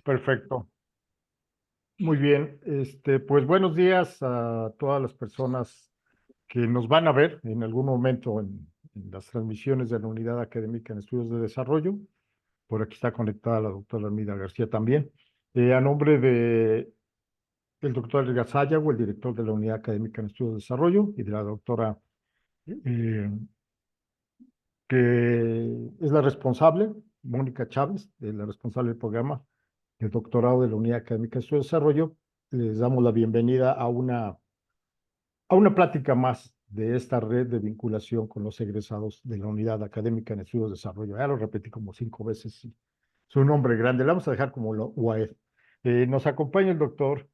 Perfecto. Muy bien. Pues buenos días a todas las personas que nos van a ver en algún momento en las transmisiones de la Unidad Académica en Estudios de Desarrollo. Por aquí está conectada la doctora Armida García también. A nombre del doctor Edgar Sayago, el director de la Unidad Académica en Estudios de Desarrollo, y de la doctora eh, que es la responsable, Mónica Chávez, de la responsable del programa el doctorado de la Unidad Académica de Estudio de Desarrollo, les damos la bienvenida a una plática más de esta red de vinculación con los egresados de la Unidad Académica en Estudios de Desarrollo. Ya lo repetí como 5 veces, sí. Su nombre grande, le vamos a dejar como UAED. Nos acompaña el doctor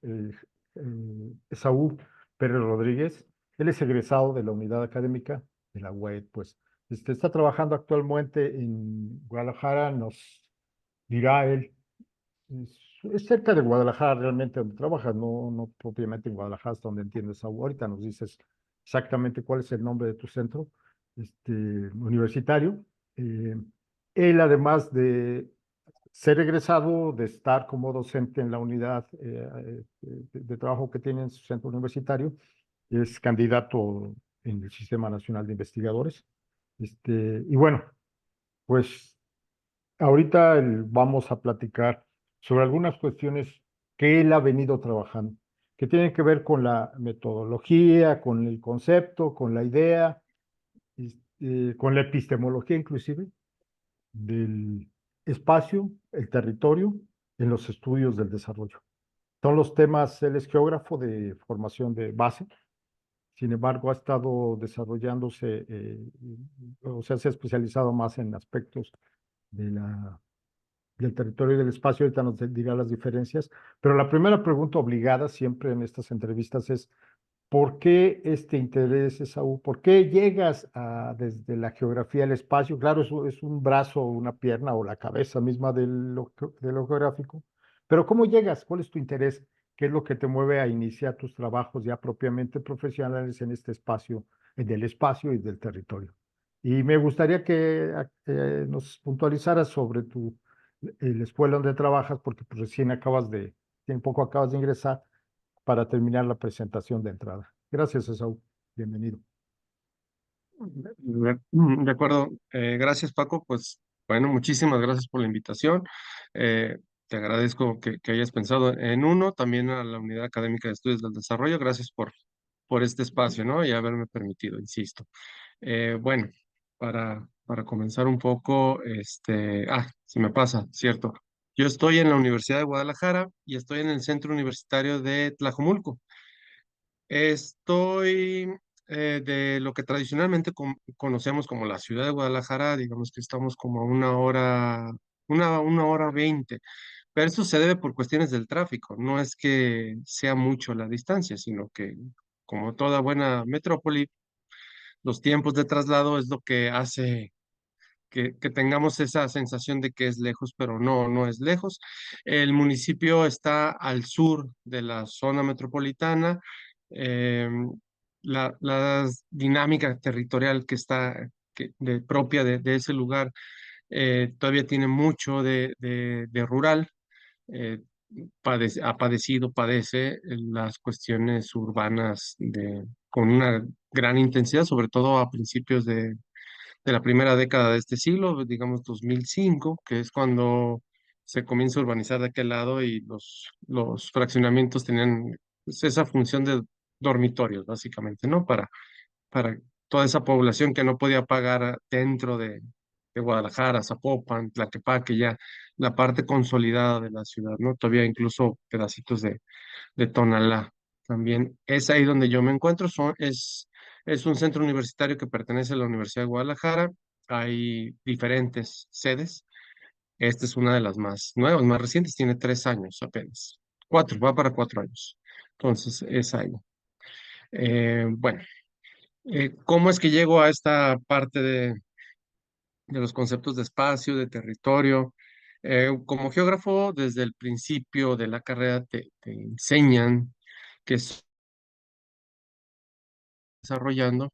Esaú Pérez Rodríguez. Él es egresado de la Unidad Académica de la UAED, pues. Está trabajando actualmente en Guadalajara, nos dirá él es cerca de Guadalajara realmente donde trabajas, no propiamente en Guadalajara, hasta donde entiendes. Ahorita nos dices exactamente cuál es el nombre de tu centro universitario. Eh, Él, además de ser egresado, de estar como docente en la unidad de trabajo que tiene en su centro universitario, es candidato en el Sistema Nacional de Investigadores. Y bueno, pues ahorita vamos a platicar sobre algunas cuestiones que él ha venido trabajando, que tienen que ver con la metodología, con el concepto, con la idea, con la epistemología inclusive del espacio, el territorio en los estudios del desarrollo. Son los temas, él es geógrafo de formación de base, sin embargo ha estado desarrollándose, o sea, se ha especializado más en aspectos de del territorio y del espacio, ahorita nos dirá las diferencias, pero la primera pregunta obligada siempre en estas entrevistas es, ¿por qué este interés, Esaú? ¿Por qué llegas desde la geografía al espacio? Claro, eso es un brazo, una pierna o la cabeza misma de lo geográfico, pero ¿cómo llegas? ¿Cuál es tu interés? ¿Qué es lo que te mueve a iniciar tus trabajos ya propiamente profesionales en este espacio, del espacio y del territorio? Y me gustaría que nos puntualizaras sobre la escuela donde trabajas, porque pues, recién poco acabas de ingresar para terminar la presentación de entrada. Gracias, Esaú. Bienvenido. De acuerdo, gracias Paco, pues bueno, muchísimas gracias por la invitación. Eh, Te agradezco que hayas pensado en uno, también a la Unidad Académica de Estudios del Desarrollo, gracias por este espacio, ¿no? Y haberme permitido, insisto. Bueno, para comenzar un poco, se me pasa, cierto. Yo estoy en la Universidad de Guadalajara y estoy en el Centro Universitario de Tlajomulco. Estoy de lo que tradicionalmente conocemos como la ciudad de Guadalajara, digamos que estamos como a una hora 20, pero eso se debe por cuestiones del tráfico, no es que sea mucho la distancia, sino que como toda buena metrópoli, los tiempos de traslado es lo que hace que tengamos esa sensación de que es lejos, pero no es lejos. El municipio está al sur de la zona metropolitana. eh, la dinámica territorial que está propia de ese lugar todavía tiene mucho de rural. eh, padece las cuestiones urbanas con una gran intensidad, sobre todo a principios de la primera década de este siglo, digamos 2005, que es cuando se comienza a urbanizar de aquel lado y los fraccionamientos tenían pues, esa función de dormitorios, básicamente, ¿no? Para toda esa población que no podía pagar dentro de Guadalajara, Zapopan, Tlaquepaque, ya la parte consolidada de la ciudad, ¿no? Todavía incluso pedacitos de Tonalá. También es ahí donde yo me encuentro. Es un centro universitario que pertenece a la Universidad de Guadalajara. Hay diferentes sedes. Esta es una de las más nuevas, más recientes. Tiene 3 años apenas. 4, va para 4 años. Entonces, es ahí. Bueno, ¿cómo es que llego a esta parte de los conceptos de espacio, de territorio? Como geógrafo, desde el principio de la carrera te enseñan que es desarrollando.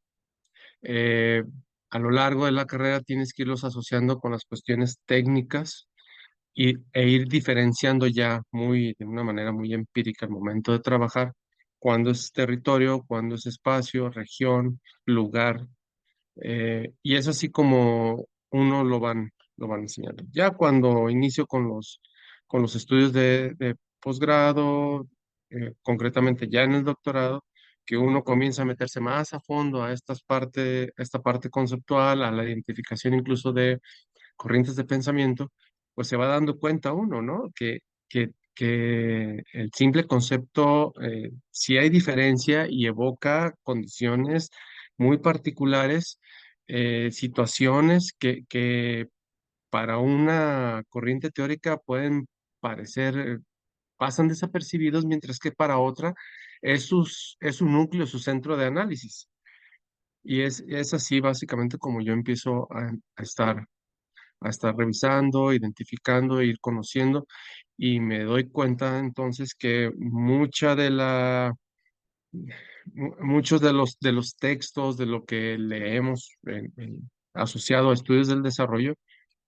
Eh, a lo largo de la carrera tienes que irlos asociando con las cuestiones técnicas e ir diferenciando ya de una manera muy empírica al momento de trabajar cuándo es territorio, cuándo es espacio, región, lugar, y es así como uno lo van enseñando. Ya cuando inicio con los estudios de posgrado, concretamente ya en el doctorado, que uno comienza a meterse más a fondo a esta parte conceptual, a la identificación incluso de corrientes de pensamiento, pues se va dando cuenta uno, ¿no? Que el simple concepto sí hay diferencia y evoca condiciones muy particulares, situaciones que para una corriente teórica pueden parecer, pasan desapercibidos, mientras que para otra es su núcleo, su centro de análisis. Y es así básicamente como yo empiezo a estar revisando, identificando, ir conociendo, y me doy cuenta entonces que muchos de los textos, de lo que leemos asociado a estudios del desarrollo,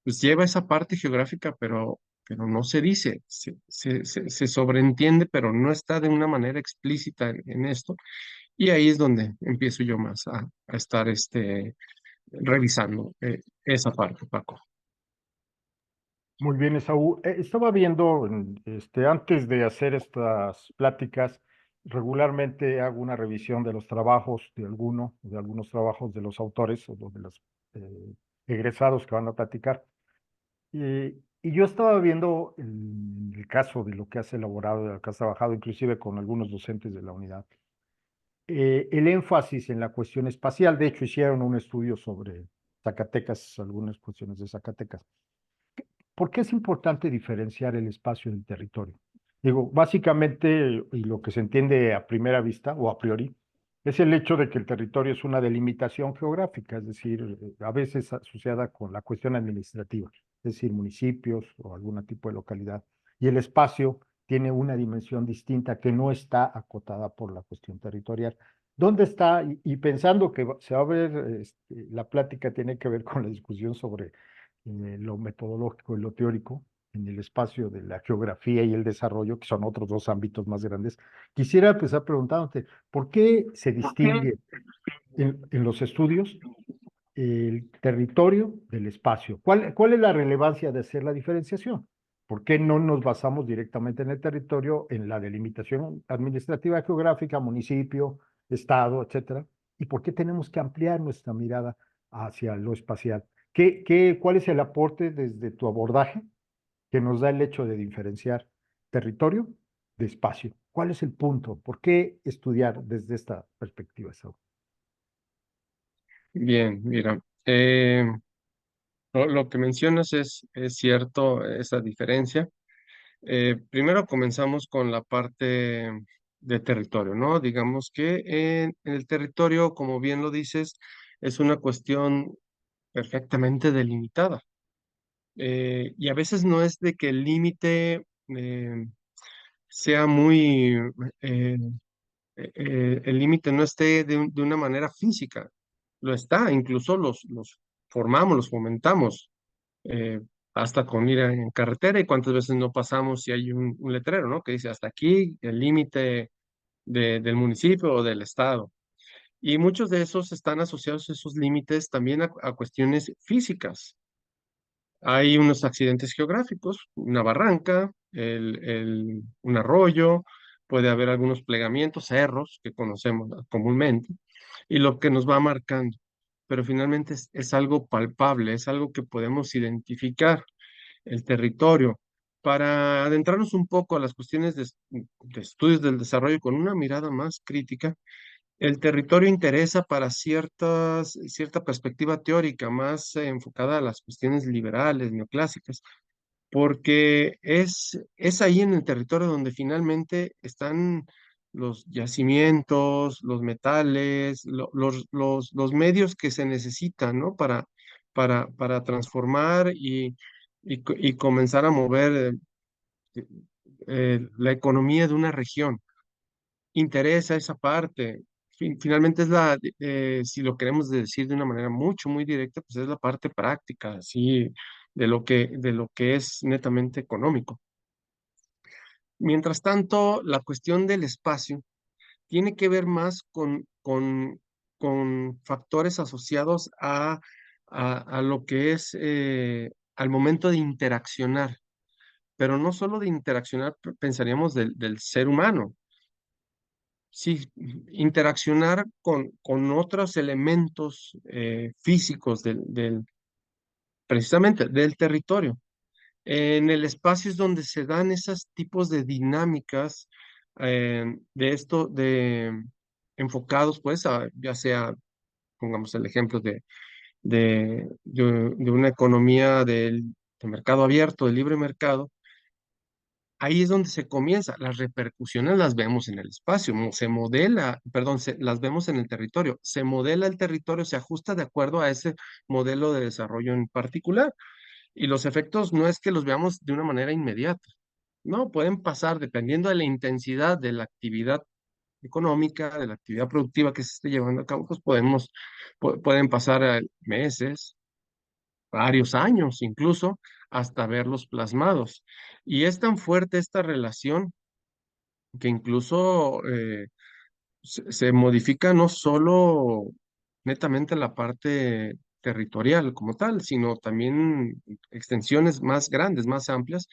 pues lleva esa parte geográfica, pero no se dice, se sobreentiende, pero no está de una manera explícita en esto. Y ahí es donde empiezo yo más a estar revisando esa parte, Paco. Muy bien, Esaú. Estaba viendo, antes de hacer estas pláticas, regularmente hago una revisión de los trabajos de algunos trabajos de los autores o de los egresados que van a platicar. Y yo estaba viendo el caso de lo que has elaborado, de lo que has trabajado, inclusive con algunos docentes de la unidad. El énfasis en la cuestión espacial. De hecho, hicieron un estudio sobre Zacatecas, algunas cuestiones de Zacatecas. ¿Por qué es importante diferenciar el espacio del territorio? Digo, básicamente, y lo que se entiende a primera vista o a priori, es el hecho de que el territorio es una delimitación geográfica, es decir, a veces asociada con la cuestión administrativa, es decir, municipios o algún tipo de localidad. Y el espacio tiene una dimensión distinta que no está acotada por la cuestión territorial. ¿Dónde está? Y pensando que se va a ver, la plática tiene que ver con la discusión sobre lo metodológico y lo teórico, en el espacio de la geografía y el desarrollo, que son otros dos ámbitos más grandes, quisiera empezar preguntándote, ¿por qué se distingue en los estudios el territorio del espacio? ¿Cuál es la relevancia de hacer la diferenciación? ¿Por qué no nos basamos directamente en el territorio, en la delimitación administrativa geográfica, municipio, estado, etcétera? ¿Y por qué tenemos que ampliar nuestra mirada hacia lo espacial? ¿Cuál es el aporte desde tu abordaje que nos da el hecho de diferenciar territorio de espacio? ¿Cuál es el punto? ¿Por qué estudiar desde esta perspectiva, Saúl? Bien, mira, lo que mencionas es cierto, esa diferencia. Primero comenzamos con la parte de territorio, ¿no? Digamos que en el territorio, como bien lo dices, es una cuestión perfectamente delimitada. Y a veces no es de que el límite sea muy, eh, el límite no esté de una manera física, lo está, incluso los formamos, los fomentamos, eh, hasta con ir en carretera, y cuántas veces no pasamos si hay un letrero, ¿no? Que dice hasta aquí el límite del municipio o del estado. Y muchos de esos están asociados, esos límites, también a cuestiones físicas. Hay unos accidentes geográficos, una barranca, un arroyo, puede haber algunos plegamientos, cerros que conocemos comúnmente, y lo que nos va marcando. Pero finalmente es algo palpable, es algo que podemos identificar, el territorio. Para adentrarnos un poco a las cuestiones de estudios del desarrollo con una mirada más crítica, el territorio interesa para cierta perspectiva teórica más enfocada a las cuestiones liberales, neoclásicas, porque es ahí en el territorio donde finalmente están los yacimientos, los metales, los medios que se necesitan, ¿no? Para transformar y comenzar a mover la economía de una región. Interesa esa parte. Finalmente es si lo queremos decir de una manera muy directa, pues es la parte práctica, así de lo que es netamente económico. Mientras tanto, la cuestión del espacio tiene que ver más con factores asociados a lo que es al momento de interaccionar, pero no solo de interaccionar, pensaríamos del ser humano, sí, interaccionar con otros elementos físicos precisamente del territorio. En el espacio es donde se dan esos tipos de dinámicas de esto, enfocados pues ya sea, pongamos el ejemplo de una economía de mercado abierto, de libre mercado. Ahí es donde se comienza. Las repercusiones las vemos en el espacio, se modela, perdón, las vemos en el territorio. Se modela el territorio, se ajusta de acuerdo a ese modelo de desarrollo en particular. Y los efectos no es que los veamos de una manera inmediata, no, pueden pasar dependiendo de la intensidad de la actividad económica, de la actividad productiva que se esté llevando a cabo, pues pueden pasar meses, varios años incluso, hasta verlos plasmados. Y es tan fuerte esta relación que incluso se modifica no solo netamente la parte territorial como tal, sino también extensiones más grandes, más amplias.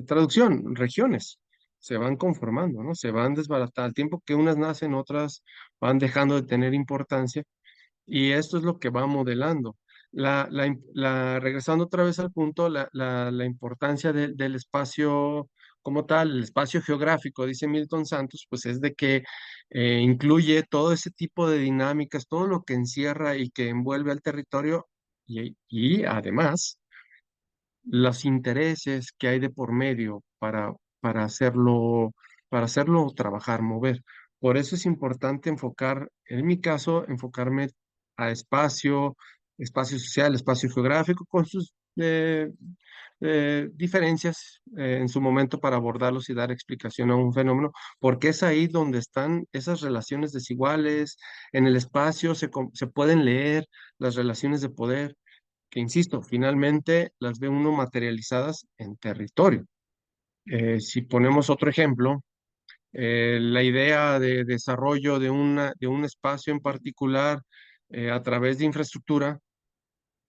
Traducción, regiones se van conformando, ¿no? Se van desbaratando. Al tiempo que unas nacen, otras van dejando de tener importancia y esto es lo que va modelando. Regresando otra vez al punto, la importancia del espacio como tal, el espacio geográfico, dice Milton Santos, pues es de que incluye todo ese tipo de dinámicas, todo lo que encierra y que envuelve al territorio y además los intereses que hay de por medio para hacerlo, para hacerlo trabajar, mover. Por eso es importante enfocar, en mi caso, enfocarme a espacio social, espacio geográfico, con sus diferencias en su momento para abordarlos y dar explicación a un fenómeno, porque es ahí donde están esas relaciones desiguales, en el espacio se pueden leer las relaciones de poder que insisto, finalmente las ve uno materializadas en territorio. Si ponemos otro ejemplo, la idea de desarrollo de un espacio en particular a través de infraestructura,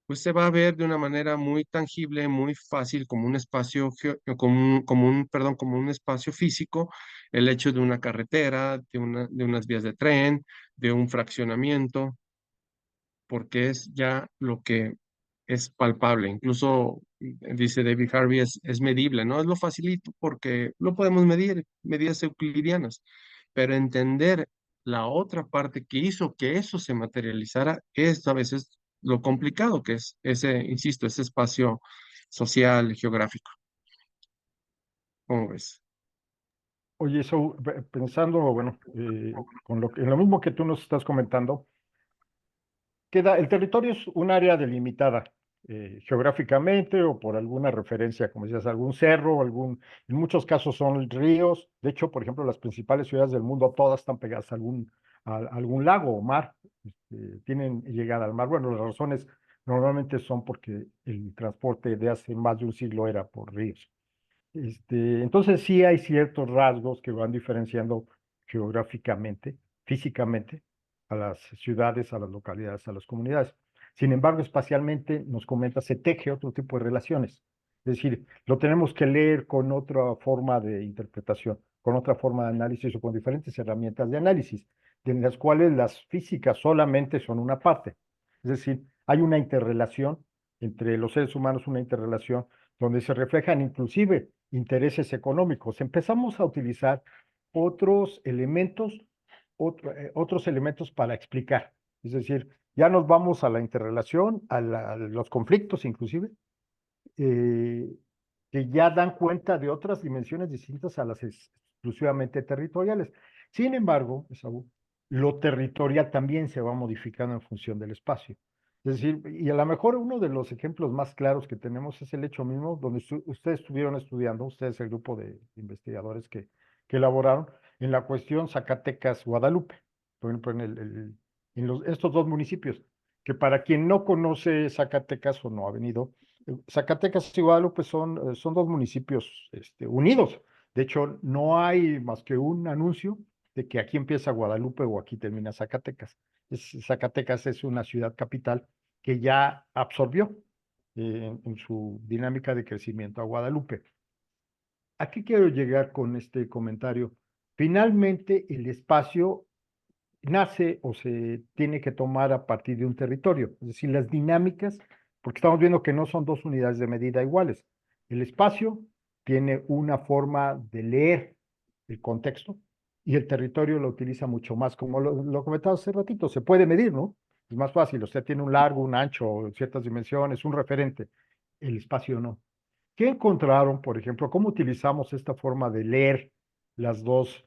pues se va a ver de una manera muy tangible, muy fácil, como un espacio, perdón, como un espacio físico, el hecho de una carretera, de unas vías de tren, de un fraccionamiento, porque es ya lo que es palpable. Incluso dice David Harvey, es medible, ¿no? Es lo facilito porque lo podemos medir, medidas euclidianas, pero entender la otra parte que hizo que eso se materializara es a veces lo complicado que es ese, insisto, ese espacio social, geográfico. ¿Cómo ves? Oye, eso, pensando, bueno, en lo mismo que tú nos estás comentando, el territorio es un área delimitada geográficamente o por alguna referencia, como decías, algún cerro, en muchos casos son ríos. De hecho, por ejemplo, las principales ciudades del mundo todas están pegadas a algún lago o mar, tienen llegada al mar. Bueno, las razones normalmente son porque el transporte de hace más de un siglo era por ríos. Entonces sí hay ciertos rasgos que van diferenciando geográficamente, físicamente, a las ciudades, a las localidades, a las comunidades. Sin embargo, espacialmente, nos comenta, se teje otro tipo de relaciones. Es decir, lo tenemos que leer con otra forma de interpretación, con otra forma de análisis o con diferentes herramientas de análisis, de las cuales las físicas solamente son una parte. Es decir, hay una interrelación entre los seres humanos, una interrelación donde se reflejan inclusive intereses económicos. Empezamos a utilizar otros elementos, otros elementos para explicar. Es decir, ya nos vamos a la interrelación, a los conflictos inclusive, eh, que ya dan cuenta de otras dimensiones distintas a las exclusivamente territoriales. Sin embargo, Esaú, lo territorial también se va modificando en función del espacio. Es decir, y a lo mejor uno de los ejemplos más claros que tenemos es el hecho mismo donde ustedes estuvieron estudiando, ustedes el grupo de investigadores que elaboraron en la cuestión Zacatecas-Guadalupe, por ejemplo, estos dos municipios, que para quien no conoce Zacatecas o no ha venido, Zacatecas y Guadalupe son dos municipios unidos. De hecho, no hay más que un anuncio de que aquí empieza Guadalupe o aquí termina Zacatecas. Zacatecas es una ciudad capital que ya absorbió en su dinámica de crecimiento a Guadalupe. ¿A qué quiero llegar con este comentario? Finalmente, el espacio nace o se tiene que tomar a partir de un territorio, es decir, las dinámicas, porque estamos viendo que no son dos unidades de medida iguales. El espacio tiene una forma de leer el contexto y el territorio lo utiliza mucho más, como lo comentaba hace ratito, se puede medir, ¿no? Es más fácil, usted tiene un largo, un ancho, ciertas dimensiones, un referente, el espacio no. ¿Qué encontraron, por ejemplo? ¿Cómo utilizamos esta forma de leer las dos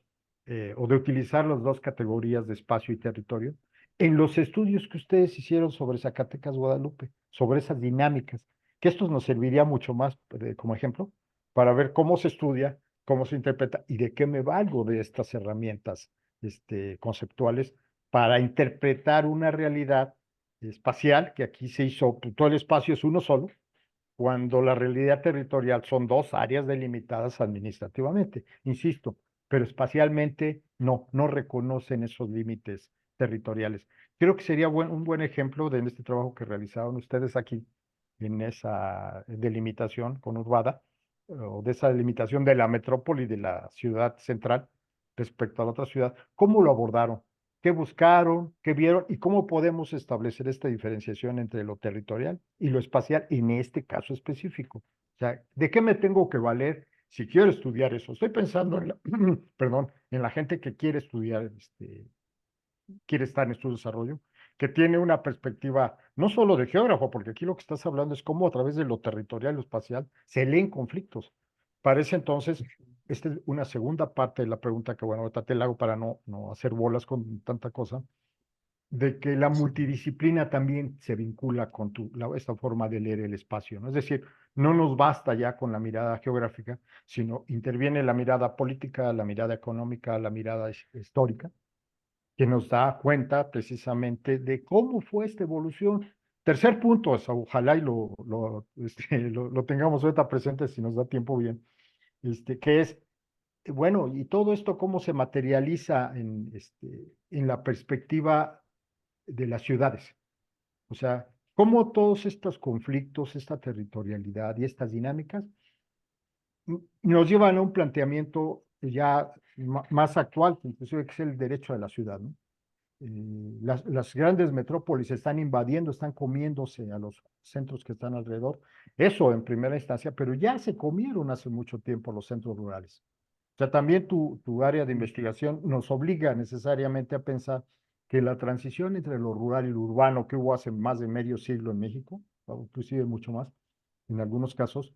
o de utilizar las dos categorías de espacio y territorio en los estudios que ustedes hicieron sobre Zacatecas, Guadalupe, sobre esas dinámicas? Que esto nos serviría mucho más como ejemplo para ver cómo se estudia, cómo se interpreta y de qué me valgo de estas herramientas conceptuales para interpretar una realidad espacial, que aquí se hizo, pues, todo el espacio es uno solo, cuando la realidad territorial son dos áreas delimitadas administrativamente, insisto, pero espacialmente no reconocen esos límites territoriales. Creo que sería un buen ejemplo de este trabajo que realizaron ustedes aquí, en esa delimitación conurbada, o de esa delimitación de la metrópoli de la ciudad central respecto a la otra ciudad. ¿Cómo lo abordaron? ¿Qué buscaron? ¿Qué vieron? ¿Y cómo podemos establecer esta diferenciación entre lo territorial y lo espacial en este caso específico? O sea, ¿de qué me tengo que valer si quiero estudiar eso? Estoy pensando en la, perdón, en la gente que quiere estudiar, quiere estar en estudio de desarrollo, que tiene una perspectiva no solo de geógrafo, porque aquí lo que estás hablando es cómo a través de lo territorial y lo espacial se leen conflictos. Parece entonces, esta es una segunda parte de la pregunta que, bueno, ahorita te la hago para no hacer bolas con tanta cosa, de que la multidisciplina también se vincula con esta forma de leer el espacio, ¿no? Es decir, no nos basta ya con la mirada geográfica, sino interviene la mirada política, la mirada económica, la mirada histórica, que nos da cuenta precisamente de cómo fue esta evolución. Tercer punto, ojalá y lo tengamos ahorita presente si nos da tiempo bien, que es, bueno, y todo esto cómo se materializa en la perspectiva de las ciudades. O sea, cómo todos estos conflictos, esta territorialidad y estas dinámicas nos llevan a un planteamiento ya más actual, inclusive que es el derecho de la ciudad, ¿no? Las grandes metrópolis están invadiendo, están comiéndose a los centros que están alrededor. Eso en primera instancia, pero ya se comieron hace mucho tiempo los centros rurales. O sea, también tu área de investigación nos obliga necesariamente a pensar que la transición entre lo rural y lo urbano que hubo hace más de medio siglo en México, o inclusive mucho más, en algunos casos,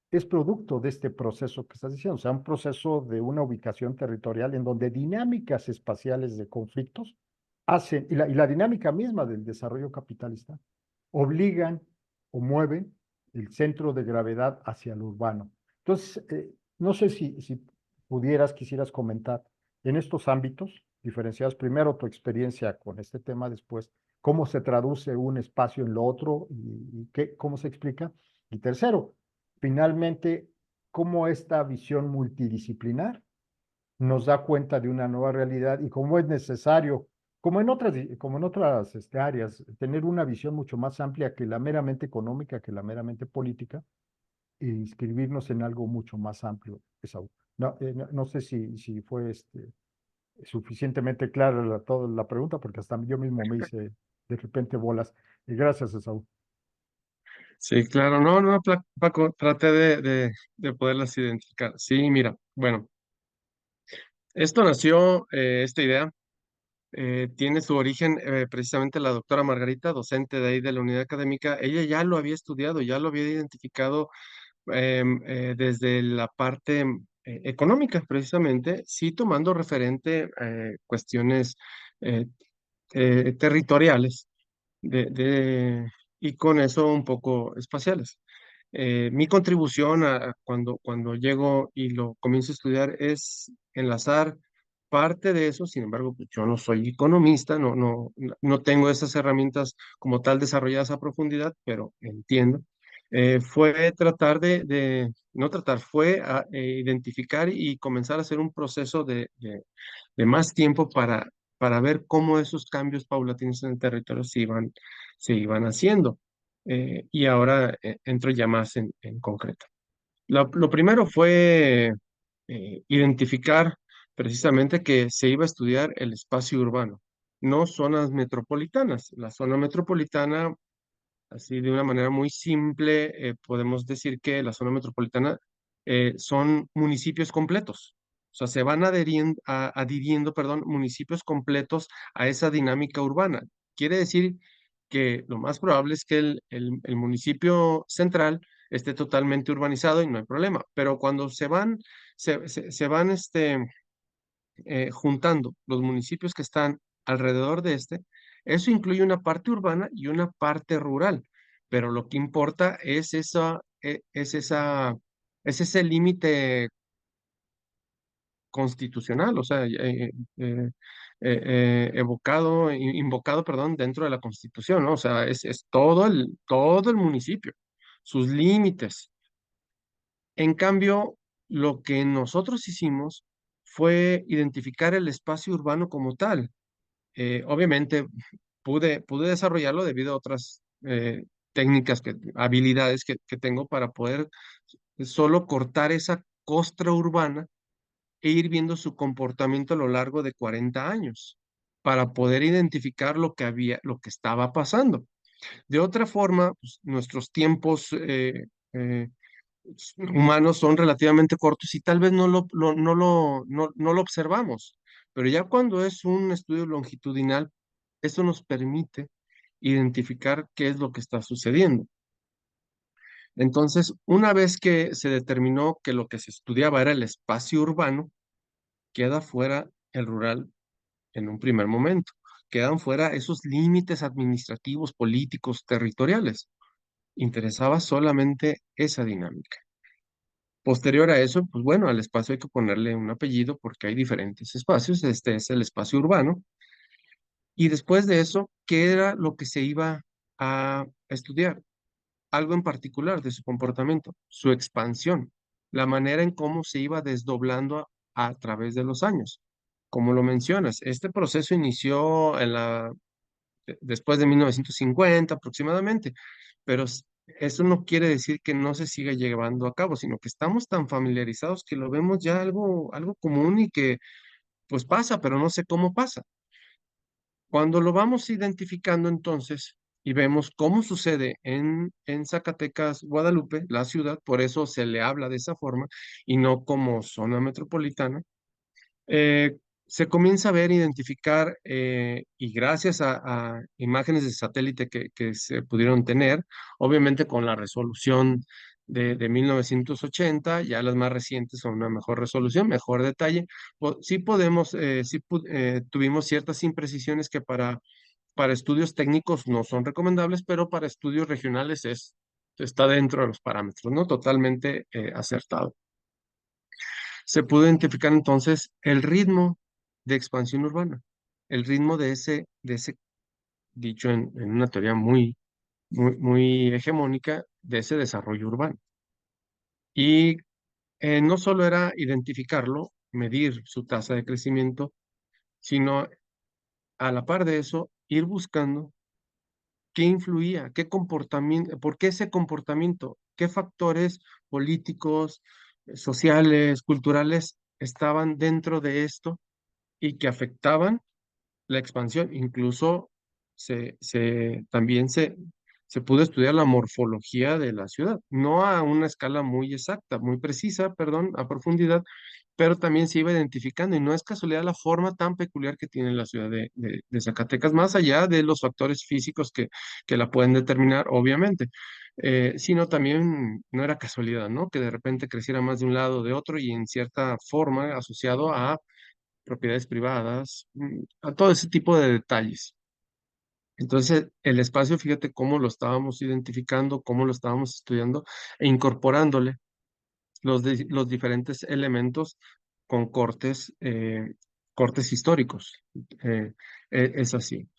es producto de este proceso que estás diciendo, o sea, un proceso de una ubicación territorial en donde dinámicas espaciales de conflictos hacen, y la dinámica misma del desarrollo capitalista, obligan o mueven el centro de gravedad hacia lo urbano. Entonces, no sé si quisieras comentar en estos ámbitos diferenciados, primero tu experiencia con este tema, después cómo se traduce un espacio en lo otro y cómo se explica. Y tercero, finalmente, cómo esta visión multidisciplinar nos da cuenta de una nueva realidad y cómo es necesario, como en otras áreas, tener una visión mucho más amplia que la meramente económica, que la meramente política, e inscribirnos en algo mucho más amplio. No sé si fue suficientemente clara toda la pregunta, porque hasta yo mismo me hice de repente bolas. Y gracias, Esaú. Sí, claro, no, no, Paco, traté de poderlas identificar. Sí, mira, bueno, esto nació, esta idea tiene su origen precisamente la doctora Margarita, docente de ahí de la unidad académica. Ella ya lo había estudiado, ya lo había identificado desde la parte económica, precisamente, sí tomando referente cuestiones eh, territoriales y con eso un poco espaciales. Mi contribución cuando llego y lo comienzo a estudiar es enlazar parte de eso. Sin embargo, pues, yo no soy economista, no tengo esas herramientas como tal desarrolladas a profundidad, pero entiendo. fue tratar no tratar, fue identificar y comenzar a hacer un proceso de más tiempo para ver cómo esos cambios paulatinos en el territorio se iban haciendo. Y ahora entro ya más en concreto. Lo primero fue identificar precisamente que se iba a estudiar el espacio urbano, no zonas metropolitanas. La zona metropolitana, así de una manera muy simple, podemos decir que la zona metropolitana son municipios completos. O sea, se van adhiriendo, perdón, municipios completos a esa dinámica urbana. Quiere decir que lo más probable es que el municipio central esté totalmente urbanizado y no hay problema. Pero cuando se van juntando los municipios que están alrededor de eso incluye una parte urbana y una parte rural, pero lo que importa es ese límite constitucional, o sea, invocado, perdón, dentro de la Constitución, ¿no? O sea, es todo el municipio, sus límites. En cambio, lo que nosotros hicimos fue identificar el espacio urbano como tal. Obviamente pude desarrollarlo debido a otras técnicas, habilidades que tengo para poder solo cortar esa costra urbana e ir viendo su comportamiento a lo largo de 40 años para poder identificar lo que estaba pasando. De otra forma, pues, nuestros tiempos eh, humanos son relativamente cortos y tal vez no lo observamos, pero ya cuando es un estudio longitudinal, eso nos permite identificar qué es lo que está sucediendo. Entonces, una vez que se determinó que lo que se estudiaba era el espacio urbano, queda fuera el rural en un primer momento. Quedan fuera esos límites administrativos, políticos, territoriales. Interesaba solamente esa dinámica. Posterior a eso, pues bueno, al espacio hay que ponerle un apellido porque hay diferentes espacios. Este es el espacio urbano. Y después de eso, ¿qué era lo que se iba a estudiar? Algo en particular de su comportamiento, su expansión, la manera en cómo se iba desdoblando a través de los años. Como lo mencionas, este proceso inició después de 1950 aproximadamente, pero eso no quiere decir que no se siga llevando a cabo, sino que estamos tan familiarizados que lo vemos ya algo común y que pues pasa, pero no sé cómo pasa. Cuando lo vamos identificando entonces y vemos cómo sucede en Zacatecas, Guadalupe, la ciudad, por eso se le habla de esa forma y no como zona metropolitana, eh, se comienza a ver, identificar, y gracias a imágenes de satélite que se pudieron tener, obviamente con la resolución de 1980, ya las más recientes son una mejor resolución, mejor detalle, sí podemos, tuvimos ciertas imprecisiones que para estudios técnicos no son recomendables, pero para estudios regionales está dentro de los parámetros, ¿no? Totalmente acertado. Se pudo identificar entonces el ritmo de expansión urbana, el ritmo de ese dicho en una teoría muy, muy, muy hegemónica, de ese desarrollo urbano. Y no solo era identificarlo, medir su tasa de crecimiento, sino a la par de eso, ir buscando qué influía, qué comportamiento, por qué ese comportamiento, qué factores políticos, sociales, culturales estaban dentro de esto y que afectaban la expansión. Incluso también se pudo estudiar la morfología de la ciudad, no a una escala muy exacta, muy precisa, perdón, a profundidad, pero también se iba identificando y no es casualidad la forma tan peculiar que tiene la ciudad de Zacatecas, más allá de los factores físicos que la pueden determinar, obviamente. Sino también no era casualidad, ¿no? Que de repente creciera más de un lado o de otro y en cierta forma asociado a propiedades privadas, a todo ese tipo de detalles. Entonces, el espacio, fíjate cómo lo estábamos identificando, cómo lo estábamos estudiando e incorporándole los diferentes elementos con cortes históricos. Es así.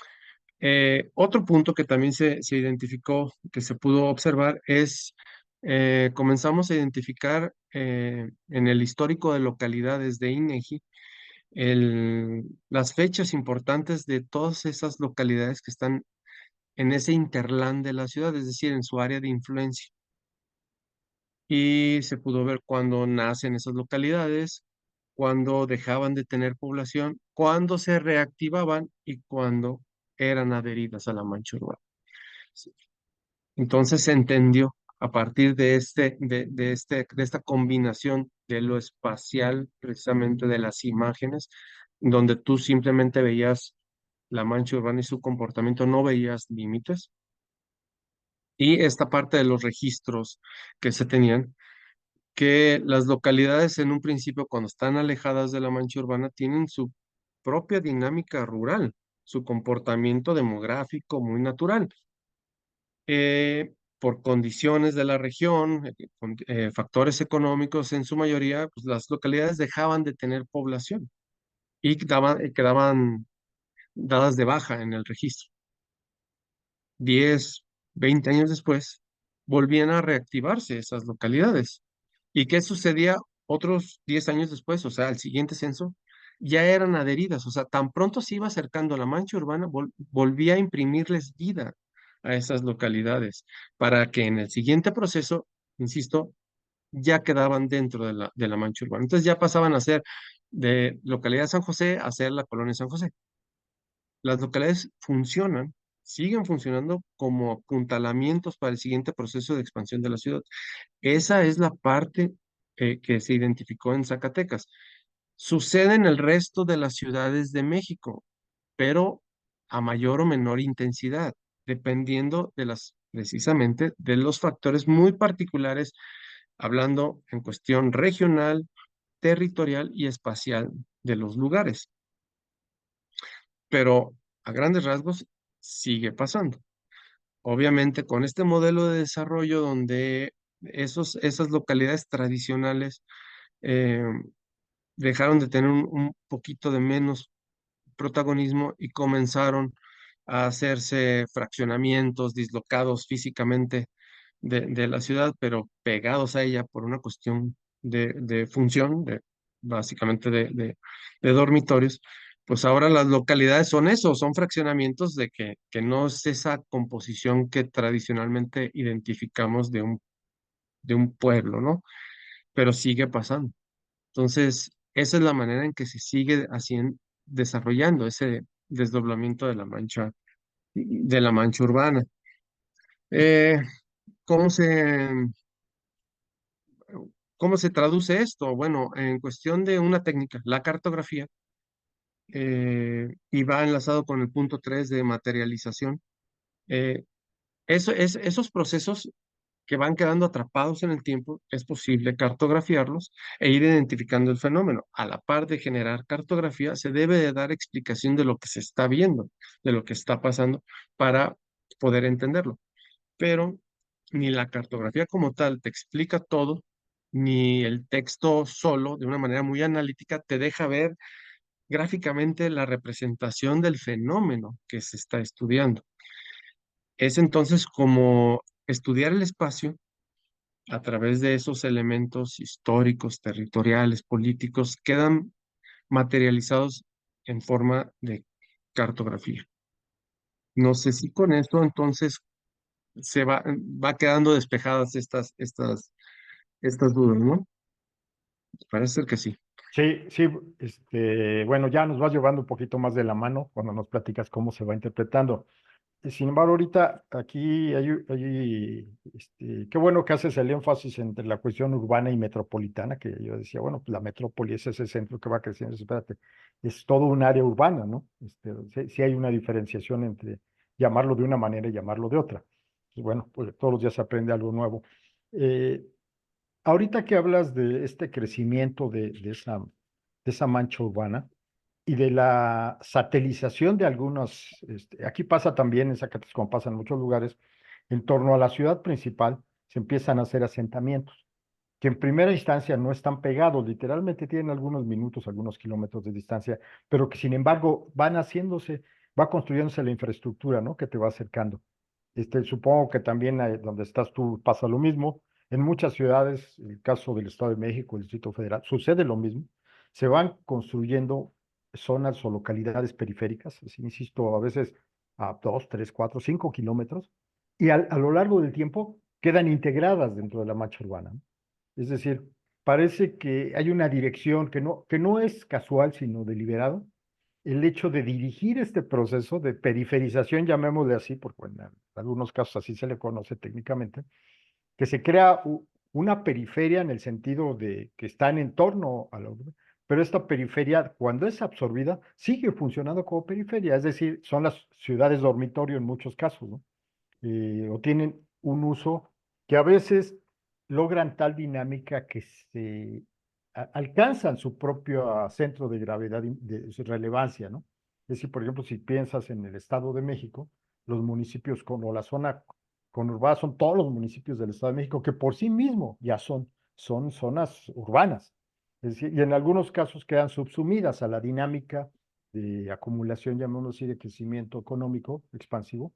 Otro punto que también se identificó, que se pudo observar, es comenzamos a identificar en el histórico de localidades de INEGI las fechas importantes de todas esas localidades que están en ese interland de la ciudad, es decir, en su área de influencia. Y se pudo ver cuándo nacen esas localidades, cuándo dejaban de tener población, cuándo se reactivaban y cuándo eran adheridas a la mancha urbana. Entonces se entendió a partir de esta combinación de lo espacial, precisamente de las imágenes, donde tú simplemente veías la mancha urbana y su comportamiento, no veías límites, y esta parte de los registros que se tenían, que las localidades en un principio, cuando están alejadas de la mancha urbana, tienen su propia dinámica rural, su comportamiento demográfico muy natural. Por condiciones de la región, factores económicos, en su mayoría, pues las localidades dejaban de tener población y quedaban dadas de baja en el registro. 10, 20 años después, volvían a reactivarse esas localidades. ¿Y qué sucedía otros 10 años después? O sea, al siguiente censo, ya eran adheridas. O sea, tan pronto se iba acercando la mancha urbana, volvía a imprimirles vida a esas localidades para que en el siguiente proceso, insisto, ya quedaban dentro de la mancha urbana. Entonces ya pasaban a ser de localidad San José a ser la colonia San José. Las localidades funcionan, siguen funcionando como apuntalamientos para el siguiente proceso de expansión de la ciudad. Esa es la parte que se identificó en Zacatecas. Sucede en el resto de las ciudades de México, pero a mayor o menor intensidad, dependiendo precisamente de los factores muy particulares, hablando en cuestión regional, territorial y espacial de los lugares. Pero a grandes rasgos sigue pasando. Obviamente con este modelo de desarrollo donde esas localidades tradicionales eh, dejaron de tener un poquito de menos protagonismo y comenzaron a hacerse fraccionamientos dislocados físicamente de la ciudad, pero pegados a ella por una cuestión de función, básicamente de dormitorios. Pues ahora las localidades son eso, son fraccionamientos que no es esa composición que tradicionalmente identificamos de un pueblo, ¿no? Pero sigue pasando. Entonces, esa es la manera en que se sigue haciendo, desarrollando ese desdoblamiento de la mancha urbana. Eh, ¿cómo se, cómo se traduce esto? Bueno, en cuestión de una técnica, la cartografía, y va enlazado con el punto 3 de materialización. eh, esos procesos que van quedando atrapados en el tiempo, es posible cartografiarlos e ir identificando el fenómeno. A la par de generar cartografía, se debe de dar explicación de lo que se está viendo, de lo que está pasando, para poder entenderlo. Pero ni la cartografía como tal te explica todo, ni el texto solo, de una manera muy analítica, te deja ver gráficamente la representación del fenómeno que se está estudiando. Es entonces como estudiar el espacio a través de esos elementos históricos, territoriales, políticos, quedan materializados en forma de cartografía. No sé si con esto entonces va quedando despejadas estas dudas, ¿no? Parece ser que sí. Sí, sí, bueno, ya nos vas llevando un poquito más de la mano cuando nos platicas cómo se va interpretando. Sin embargo, ahorita aquí qué bueno que haces el énfasis entre la cuestión urbana y metropolitana, que yo decía, bueno, pues la metrópoli es ese centro que va creciendo, espérate, es todo un área urbana, ¿no? Sí, sí hay una diferenciación entre llamarlo de una manera y llamarlo de otra. Pues bueno, pues todos los días se aprende algo nuevo. Eh, Ahorita que hablas de este crecimiento de esa mancha urbana, y de la satelización de algunos, aquí pasa también en Zacatecas, como pasa en muchos lugares, en torno a la ciudad principal se empiezan a hacer asentamientos, que en primera instancia no están pegados, literalmente tienen algunos minutos, algunos kilómetros de distancia, pero que sin embargo van haciéndose. va construyéndose la infraestructura, ¿no? Que te va acercando. Supongo que también donde estás tú pasa lo mismo. En muchas ciudades, el caso del Estado de México, el Distrito Federal, sucede lo mismo. Se van construyendo zonas o localidades periféricas, así, insisto, a veces a 2, 3, 4, 5 kilómetros, y a lo largo del tiempo quedan integradas dentro de la mancha urbana, ¿no? Es decir, parece que hay una dirección que no es casual, sino deliberado, el hecho de dirigir este proceso de periferización, llamémosle así, porque en algunos casos así se le conoce técnicamente, que se crea una periferia en el sentido de que está en torno a la urbe, pero esta periferia, cuando es absorbida, sigue funcionando como periferia, es decir, son las ciudades dormitorio en muchos casos, ¿no? O tienen un uso que a veces logran tal dinámica que alcanzan su propio centro de gravedad, de su relevancia, ¿no? Es decir, por ejemplo, si piensas en el Estado de México, los municipios o la zona conurbada son todos los municipios del Estado de México que por sí mismo ya son zonas urbanas. Es decir, y en algunos casos quedan subsumidas a la dinámica de acumulación, llamémoslo así, de crecimiento económico expansivo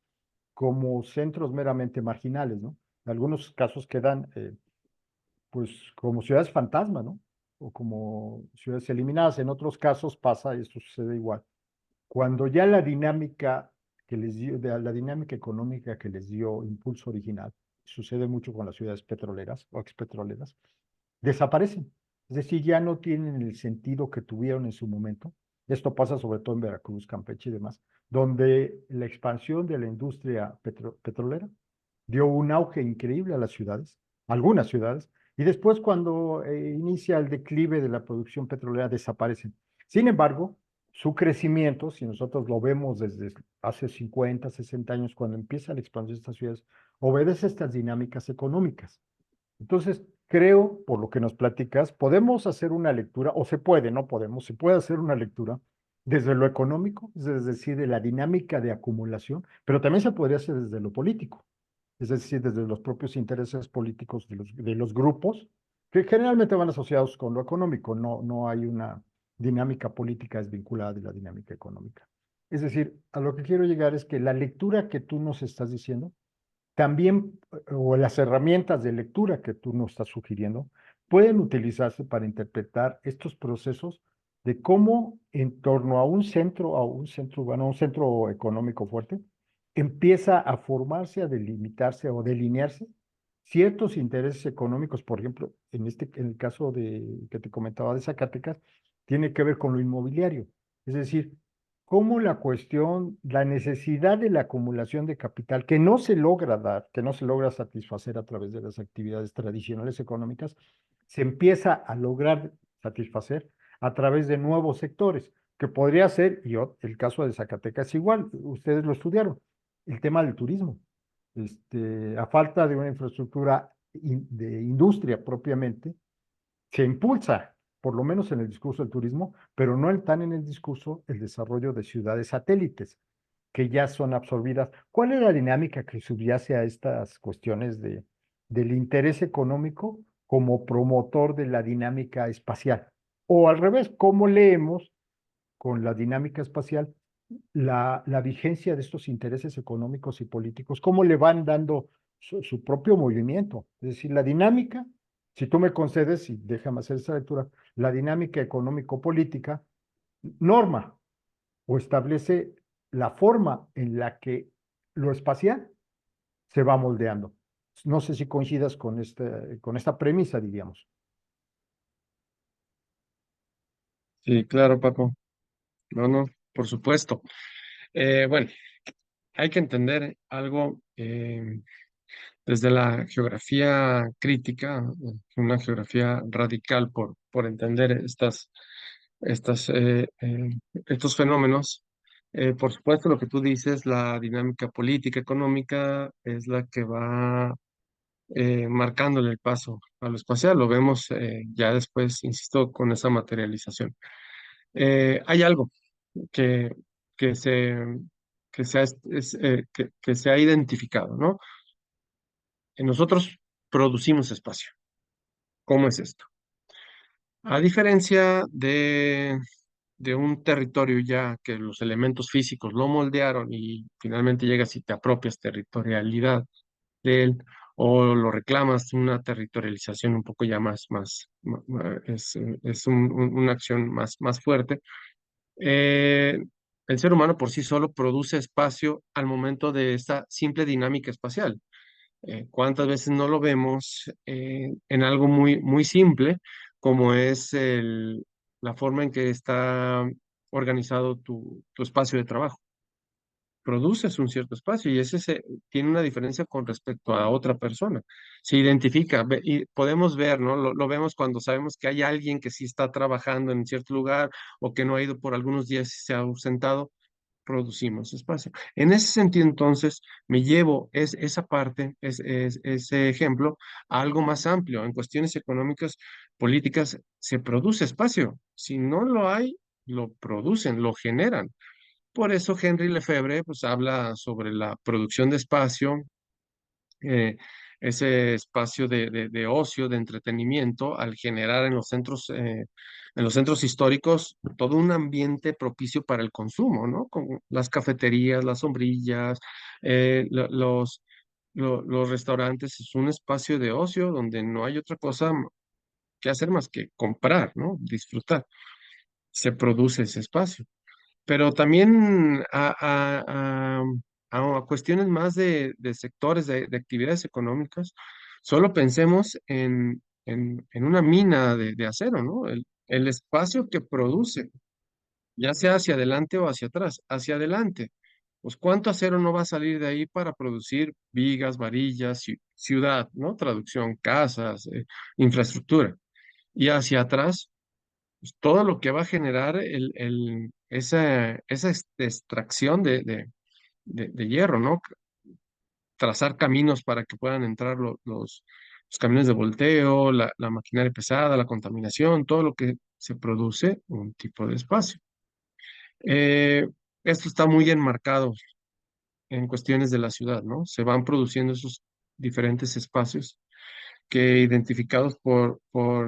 como centros meramente marginales, ¿no? En algunos casos quedan, pues, como ciudades fantasma, ¿no? O como ciudades eliminadas. En otros casos pasa, y esto sucede igual. Cuando ya la dinámica que les dio, la dinámica económica que les dio impulso original, sucede mucho con las ciudades petroleras o expetroleras, desaparecen. Es decir, ya no tienen el sentido que tuvieron en su momento. Esto pasa sobre todo en Veracruz, Campeche y demás, donde la expansión de la industria petrolera dio un auge increíble a las ciudades, algunas ciudades, y después cuando inicia el declive de la producción petrolera desaparecen. Sin embargo, su crecimiento, si nosotros lo vemos desde hace 50, 60 años, cuando empieza la expansión de estas ciudades, obedece a estas dinámicas económicas. Entonces, creo, por lo que nos platicas, podemos hacer una lectura, o se puede, no podemos, se puede hacer una lectura desde lo económico, es decir, de la dinámica de acumulación, pero también se podría hacer desde lo político, es decir, desde los propios intereses políticos de los grupos, que generalmente van asociados con lo económico, no hay una dinámica política desvinculada de la dinámica económica. Es decir, a lo que quiero llegar es que la lectura que tú nos estás diciendo también, o las herramientas de lectura que tú nos estás sugiriendo, pueden utilizarse para interpretar estos procesos de cómo en torno a un centro urbano, a un centro económico fuerte, empieza a formarse, a delimitarse o delinearse ciertos intereses económicos. Por ejemplo, en el caso que te comentaba de Zacatecas, tiene que ver con lo inmobiliario. Es decir, cómo la necesidad de la acumulación de capital que no se logra dar, que no se logra satisfacer a través de las actividades tradicionales económicas, se empieza a lograr satisfacer a través de nuevos sectores, que podría ser, el caso de Zacatecas es igual, ustedes lo estudiaron, el tema del turismo. A falta de una infraestructura de industria propiamente, se impulsa, por lo menos en el discurso del turismo, pero no tan en el discurso el desarrollo de ciudades satélites, que ya son absorbidas. ¿Cuál es la dinámica que subyace a estas cuestiones del interés económico como promotor de la dinámica espacial? O al revés, ¿cómo leemos con la dinámica espacial la vigencia de estos intereses económicos y políticos? ¿Cómo le van dando su propio movimiento? Es decir, la dinámica, si tú me concedes, y déjame hacer esa lectura, la dinámica económico-política norma o establece la forma en la que lo espacial se va moldeando. No sé si coincidas con esta premisa, diríamos. Sí, claro, Paco. No, no, por supuesto. Bueno, hay que entender algo desde la geografía crítica, una geografía radical por entender estas, estos fenómenos. Por supuesto, lo que tú dices, la dinámica política, económica, es la que va marcándole el paso a lo espacial. Lo vemos ya después, insisto, con esa materialización. Hay algo que, que se, que se ha identificado, ¿no? Nosotros producimos espacio. ¿Cómo es esto? A diferencia de un territorio ya que los elementos físicos lo moldearon y finalmente llegas y te apropias territorialidad de él o lo reclamas una territorialización un poco ya es una acción más fuerte. eh, el ser humano por sí solo produce espacio al momento de esta simple dinámica espacial. ¿Cuántas veces no lo vemos en algo muy simple, como es la forma en que está organizado tu espacio de trabajo? Produces un cierto espacio y tiene una diferencia con respecto a otra persona. Se identifica y podemos ver, ¿no? Lo vemos cuando sabemos que hay alguien que sí está trabajando en cierto lugar o que no ha ido por algunos días y se ha ausentado, producimos espacio. En ese sentido, entonces, me llevo esa parte, ese ejemplo, a algo más amplio. En cuestiones económicas, políticas, se produce espacio. Si no lo hay, lo producen, lo generan. Por eso Henry Lefebvre pues, habla sobre la producción de espacio, eh, ese espacio de ocio, de entretenimiento, al generar en los centros históricos todo un ambiente propicio para el consumo, ¿no? Con las cafeterías, las sombrillas, los restaurantes, es un espacio de ocio donde no hay otra cosa que hacer más que comprar, ¿no? Disfrutar. Se produce ese espacio, pero también a cuestiones más de sectores, de actividades económicas, solo pensemos en una mina de acero, ¿no? El espacio que produce, ya sea hacia adelante o hacia atrás, hacia adelante. Pues cuánto acero no va a salir de ahí para producir vigas, varillas, ciudad, ¿no? Traducción, casas, infraestructura. Y hacia atrás pues, todo lo que va a generar esa extracción de hierro, ¿no? Trazar caminos para que puedan entrar los camiones de volteo, la maquinaria pesada, la contaminación, todo lo que se produce un tipo de espacio. Eh, Esto está muy enmarcado en cuestiones de la ciudad, ¿no? Se van produciendo esos diferentes espacios que identificados por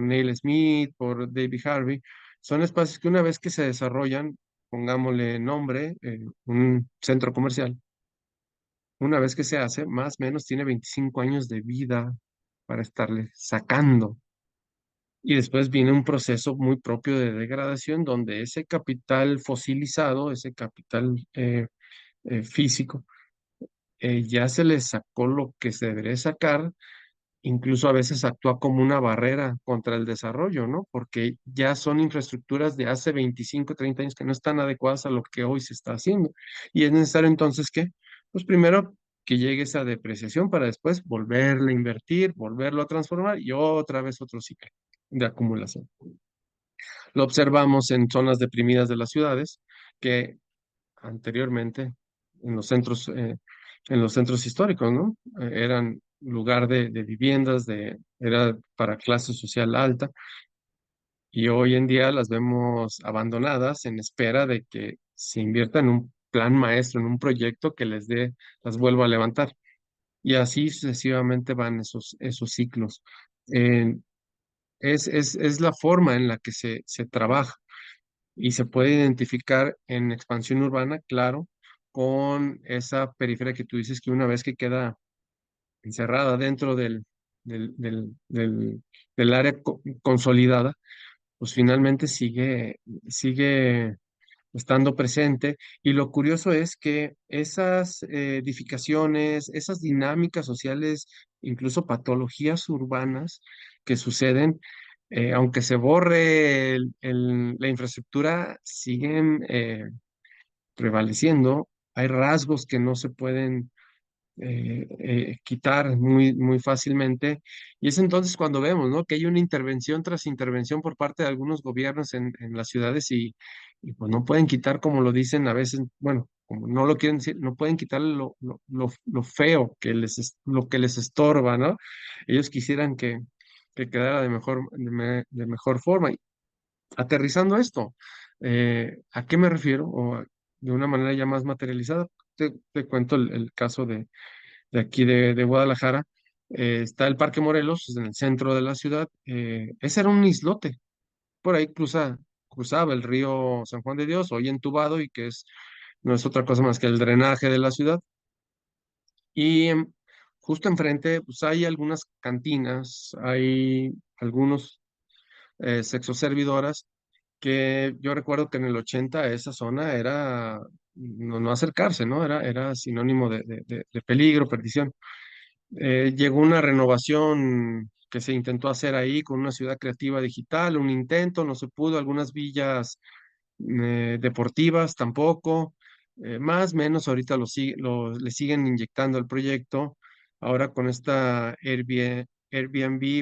Neil Smith, por David Harvey, son espacios que una vez que se desarrollan, pongámosle nombre, un centro comercial, una vez que se hace, más o menos tiene 25 años de vida para estarle sacando. Y después viene un proceso muy propio de degradación donde ese capital fosilizado, ese capital físico, ya se le sacó lo que se debería sacar. Incluso a veces actúa como una barrera contra el desarrollo, ¿no? Porque ya son infraestructuras de hace 25, 30 años que no están adecuadas a lo que hoy se está haciendo. Y es necesario entonces que, pues primero que llegue esa depreciación para después volverle a invertir, volverlo a transformar y otra vez otro ciclo de acumulación. Lo observamos en zonas deprimidas de las ciudades que anteriormente en los centros históricos, ¿no? Eran lugar de viviendas, era para clase social alta, y hoy en día las vemos abandonadas en espera de que se invierta en un plan maestro, en un proyecto que las vuelva a levantar. Y así sucesivamente van esos ciclos. Eh, es la forma en la que se trabaja y se puede identificar en expansión urbana, claro, con esa periferia que tú dices que una vez que queda encerrada dentro del, del, del- del área consolidada, pues finalmente sigue estando presente. Y lo curioso es que esas edificaciones, esas dinámicas sociales, incluso patologías urbanas que suceden, aunque se borre la infraestructura, siguen prevaleciendo. Hay rasgos que no se pueden quitar muy fácilmente. Y es entonces cuando vemos, ¿no? Que hay una intervención tras intervención por parte de algunos gobiernos en las ciudades y pues no pueden quitar, como lo dicen a veces, bueno, como no lo quieren decir, no pueden quitar lo feo lo que les estorba, ¿no? Ellos quisieran que quedara de mejor forma. Y aterrizando esto, ¿a qué me refiero? De una manera ya más materializada, te cuento el caso de aquí de Guadalajara. Está el Parque Morelos, es en el centro de la ciudad. Ese era un islote. Por ahí cruzaba el río San Juan de Dios, hoy entubado y que no es otra cosa más que el drenaje de la ciudad. Y justo enfrente, pues hay algunas cantinas, hay algunos sexoservidoras que yo recuerdo que en el 80 esa zona era no acercarse, ¿no? Era sinónimo de peligro, perdición. Llegó una renovación que se intentó hacer ahí con una ciudad creativa digital, un intento, no se pudo, algunas villas deportivas tampoco, más o menos ahorita le siguen inyectando el proyecto. Ahora con esta Airbnb,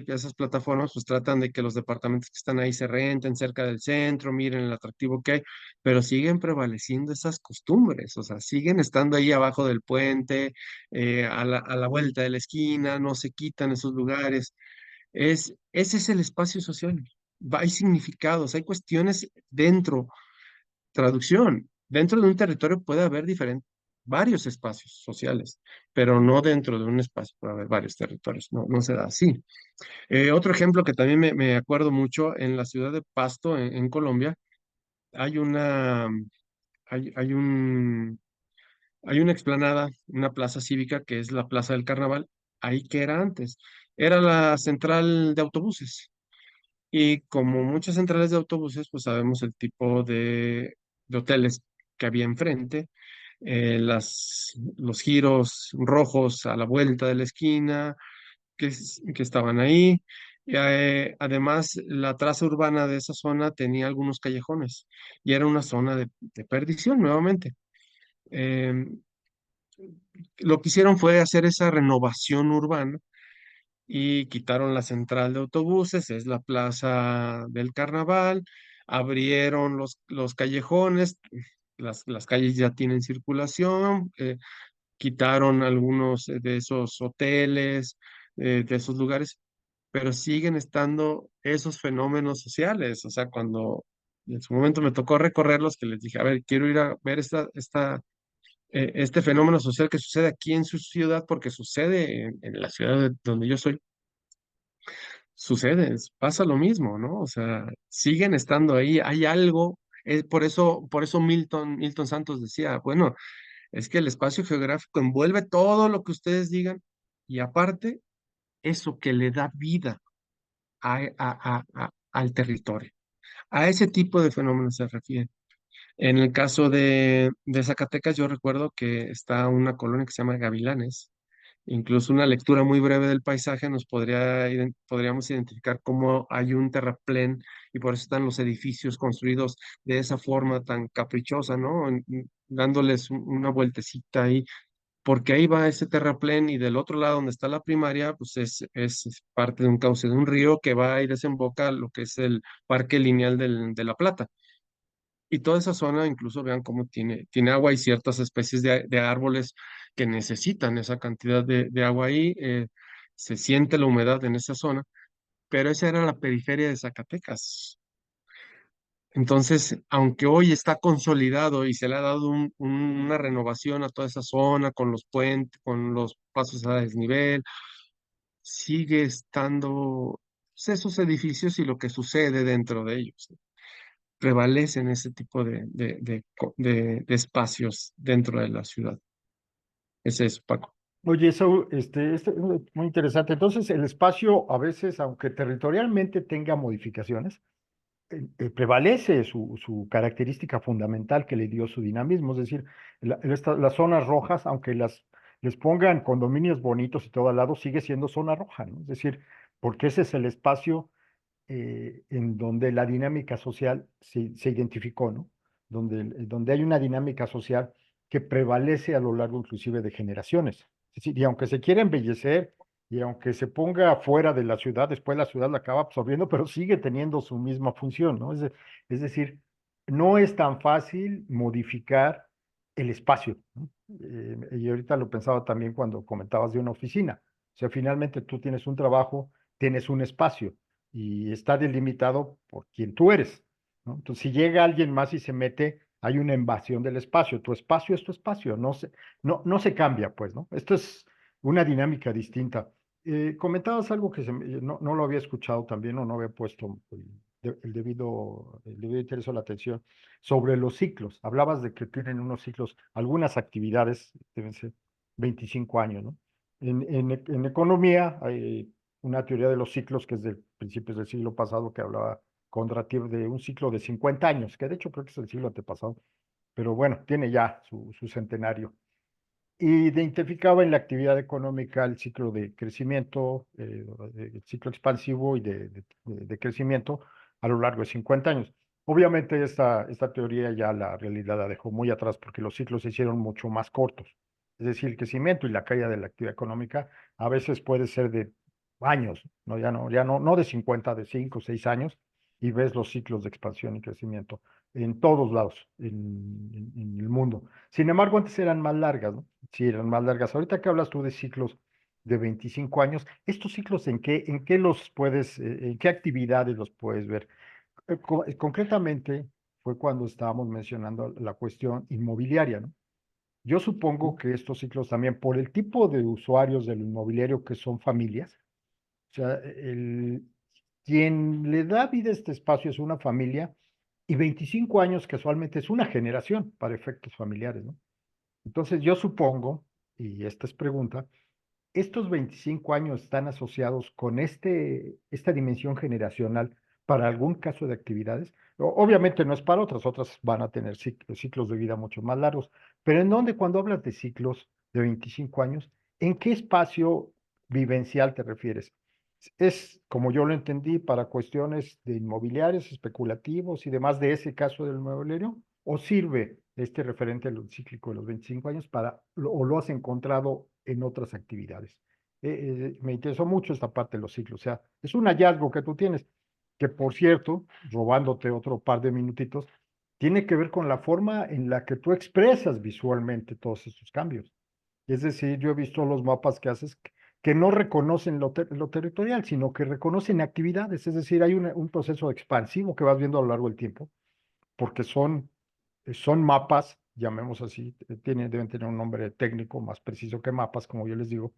esas plataformas, pues tratan de que los departamentos que están ahí se renten cerca del centro, miren el atractivo que hay, pero siguen prevaleciendo esas costumbres, o sea, siguen estando ahí abajo del puente, a la vuelta de la esquina, no se quitan esos lugares. Ese es el espacio social. Hay significados, hay cuestiones dentro. Traducción. Dentro de un territorio puede haber varios espacios sociales, pero no dentro de un espacio puede haber varios territorios. No, no se da así. Otro ejemplo que también me acuerdo mucho, en la ciudad de Pasto, en Colombia, hay una, hay hay una explanada, una plaza cívica que es la Plaza del Carnaval, ahí que era antes. Era la central de autobuses. Y como muchas centrales de autobuses, pues sabemos el tipo de hoteles que había enfrente, los giros rojos a la vuelta de la esquina que estaban ahí. Y, además, la traza urbana de esa zona tenía algunos callejones y era una zona de perdición nuevamente. Eh, lo que hicieron fue hacer esa renovación urbana y quitaron la central de autobuses, es la plaza del Carnaval, abrieron los callejones, las calles ya tienen circulación, quitaron algunos de esos hoteles, de esos lugares, pero siguen estando esos fenómenos sociales. O sea, cuando en su momento me tocó recorrerlos, que les dije, a ver, quiero ir a ver este fenómeno social que sucede aquí en su ciudad, porque sucede en la ciudad donde yo soy, pasa lo mismo, ¿no? O sea, siguen estando ahí, hay algo, por eso Milton Santos decía, bueno, es que el espacio geográfico envuelve todo lo que ustedes digan y aparte, eso que le da vida al territorio. A ese tipo de fenómenos se refiere. En el caso de Zacatecas, yo recuerdo que está una colonia que se llama Gavilanes. Incluso una lectura muy breve del paisaje nos podríamos identificar cómo hay un terraplén y por eso están los edificios construidos de esa forma tan caprichosa, ¿no? Dándoles una vueltecita ahí, porque ahí va ese terraplén y del otro lado donde está la primaria, pues es parte de un cauce de un río que va y desemboca a lo que es el Parque Lineal de La Plata. Y toda esa zona, incluso vean cómo tiene agua y ciertas especies de árboles que necesitan esa cantidad de agua ahí. Se siente la humedad en esa zona, pero esa era la periferia de Zacatecas. Entonces, aunque hoy está consolidado y se le ha dado una renovación a toda esa zona con los puentes, con los pasos a desnivel, sigue estando pues, esos edificios y lo que sucede dentro de ellos. Prevalecen ese tipo de espacios dentro de la ciudad. Es eso, Paco. Oye, eso, es muy interesante. Entonces, el espacio a veces, aunque territorialmente tenga modificaciones, prevalece su característica fundamental que le dio su dinamismo. Es decir, las zonas rojas, aunque les pongan condominios bonitos y todo al lado, sigue siendo zona roja, ¿no? Es decir, porque ese es el espacio en donde la dinámica social se identificó, ¿no? Donde hay una dinámica social que prevalece a lo largo inclusive de generaciones. Es decir, y aunque se quiera embellecer y aunque se ponga fuera de la ciudad, después la ciudad la acaba absorbiendo, pero sigue teniendo su misma función, ¿no? Es decir, no es tan fácil modificar el espacio, ¿no? Y ahorita lo pensaba también cuando comentabas de una oficina. O sea, finalmente tú tienes un trabajo, tienes un espacio y está delimitado por quien tú eres, ¿no? Entonces, si llega alguien más y se mete, hay una invasión del espacio. Tu espacio es tu espacio, no se cambia, pues, ¿no? Esto es una dinámica distinta. Comentabas algo que no lo había escuchado también o no había puesto el debido interés o la atención sobre los ciclos. Hablabas de que tienen unos ciclos, algunas actividades deben ser 25 años, ¿no? En economía hay una teoría de los ciclos que es de principios del siglo pasado que hablaba Kondratiev de un ciclo de 50 años, que de hecho creo que es el siglo antepasado, pero bueno, tiene ya su centenario. Y identificaba en la actividad económica el ciclo de crecimiento, el ciclo expansivo y de crecimiento a lo largo de 50 años. Obviamente esta teoría ya la realidad la dejó muy atrás porque los ciclos se hicieron mucho más cortos. Es decir, el crecimiento y la caída de la actividad económica a veces puede ser de años, ¿no? No de 50, de 5 o 6 años, y ves los ciclos de expansión y crecimiento en todos lados en el mundo. Sin embargo, antes eran más largas, ¿no? Sí, eran más largas. Ahorita que hablas tú de ciclos de 25 años, ¿estos ciclos en qué los puedes, en qué actividades los puedes ver? Concretamente fue cuando estábamos mencionando la cuestión inmobiliaria, ¿no? Yo supongo que estos ciclos también, por el tipo de usuarios del inmobiliario que son familias, o sea, quien le da vida a este espacio es una familia y 25 años casualmente es una generación para efectos familiares, ¿no? Entonces yo supongo, y esta es pregunta, ¿estos 25 años están asociados con esta dimensión generacional para algún caso de actividades? Obviamente no es para otras van a tener ciclos de vida mucho más largos, pero ¿en dónde cuando hablas de ciclos de 25 años, en qué espacio vivencial te refieres? Es, como yo lo entendí, para cuestiones de inmobiliarios, especulativos y demás de ese caso del inmobiliario, o sirve este referente al cíclico de los 25 años o lo has encontrado en otras actividades. Me interesó mucho esta parte de los ciclos, o sea, es un hallazgo que tú tienes, que por cierto, robándote otro par de minutitos, tiene que ver con la forma en la que tú expresas visualmente todos estos cambios. Es decir, yo he visto los mapas que haces que no reconocen lo territorial, sino que reconocen actividades. Es decir, hay un proceso expansivo que vas viendo a lo largo del tiempo, porque son mapas, llamemos así, deben tener un nombre técnico más preciso que mapas, como yo les digo,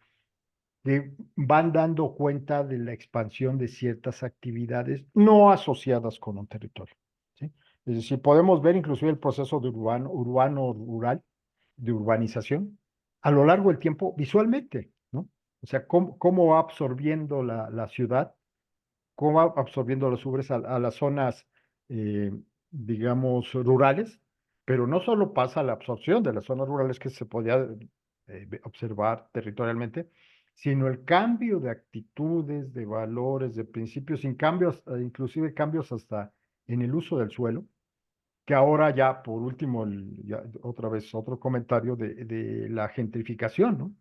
que van dando cuenta de la expansión de ciertas actividades no asociadas con un territorio. ¿Sí? Es decir, podemos ver inclusive el proceso de urbano-rural, de urbanización, a lo largo del tiempo visualmente, ¿no? O sea, cómo va absorbiendo la ciudad, cómo va absorbiendo los ubres a las zonas, eh, digamos, rurales, pero no solo pasa la absorción de las zonas rurales que se podía observar territorialmente, sino el cambio de actitudes, de valores, de principios, sin cambios, inclusive cambios hasta en el uso del suelo, que ahora ya, por último, ya otra vez otro comentario de la gentrificación, ¿no?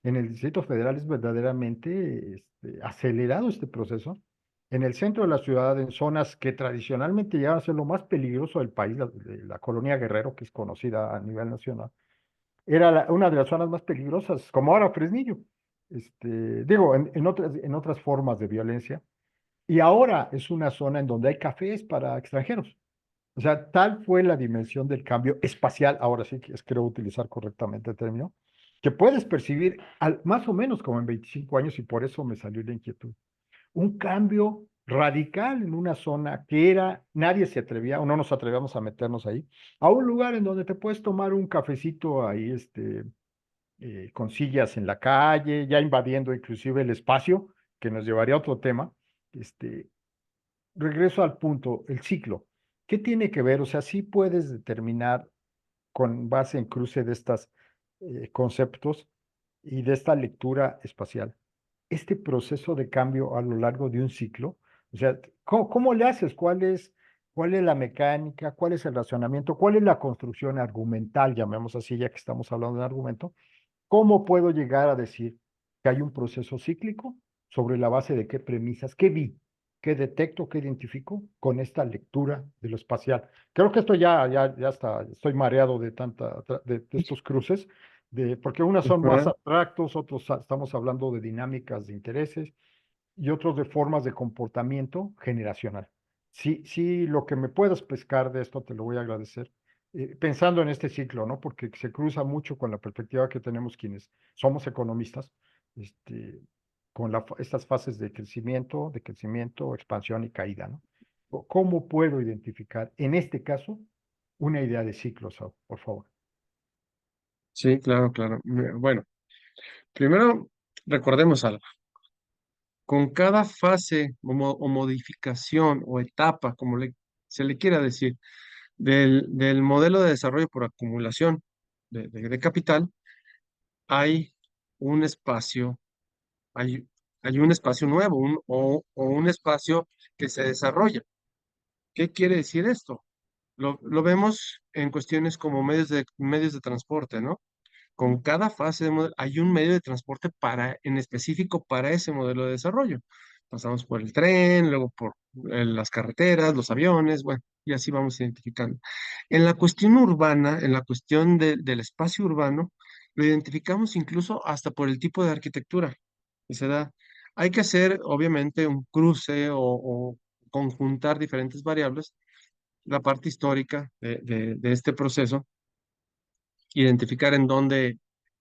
En el Distrito Federal es verdaderamente acelerado este proceso. En el centro de la ciudad, en zonas que tradicionalmente llegan a ser lo más peligroso del país, la colonia Guerrero, que es conocida a nivel nacional, era una de las zonas más peligrosas, como ahora Fresnillo. Digo, en otras formas de violencia. Y ahora es una zona en donde hay cafés para extranjeros. O sea, tal fue la dimensión del cambio espacial, ahora sí que creo utilizar correctamente el término, que puedes percibir más o menos como en 25 años y por eso me salió la inquietud. Un cambio radical en una zona que nadie se atrevía o no nos atrevíamos a meternos ahí, a un lugar en donde te puedes tomar un cafecito ahí, con sillas en la calle, ya invadiendo inclusive el espacio, que nos llevaría a otro tema, este, regreso al punto, el ciclo. ¿Qué tiene que ver? O sea, sí puedes determinar con base en cruce de estos conceptos y de esta lectura espacial, este proceso de cambio a lo largo de un ciclo. O sea, ¿cómo le haces? ¿Cuál es la mecánica? ¿Cuál es el razonamiento? ¿Cuál es la construcción argumental? Llamemos así, ya que estamos hablando de argumento. ¿Cómo puedo llegar a decir que hay un proceso cíclico? ¿Sobre la base de qué premisas? ¿Qué vi? ¿Qué detecto? ¿Qué identifico con esta lectura de lo espacial? Creo que esto ya está, estoy mareado de estos cruces, porque unas son más Ajá. abstractos, otros estamos hablando de dinámicas de intereses y otros de formas de comportamiento generacional. Sí, sí, lo que me puedas pescar de esto te lo voy a agradecer. Pensando en este ciclo, ¿no? Porque se cruza mucho con la perspectiva que tenemos quienes somos economistas, este, con estas fases de crecimiento, expansión y caída, ¿no? ¿Cómo puedo identificar, en este caso, una idea de ciclo, Saúl, por favor? Sí, claro, claro. Bueno, primero recordemos algo. Con cada fase o modificación o etapa, como se le quiera decir, del modelo de desarrollo por acumulación de capital, hay un espacio, hay, hay un espacio nuevo o un espacio que se desarrolla. ¿Qué quiere decir esto? Lo vemos en cuestiones como medios de transporte, ¿no? Con cada fase de modelo hay un medio de transporte en específico para ese modelo de desarrollo. Pasamos por el tren, luego por las carreteras, los aviones, bueno, y así vamos identificando. En la cuestión urbana, en la cuestión del espacio urbano, lo identificamos incluso hasta por el tipo de arquitectura que se da. Hay que hacer, obviamente, un cruce o conjuntar diferentes variables, la parte histórica de este proceso, identificar en dónde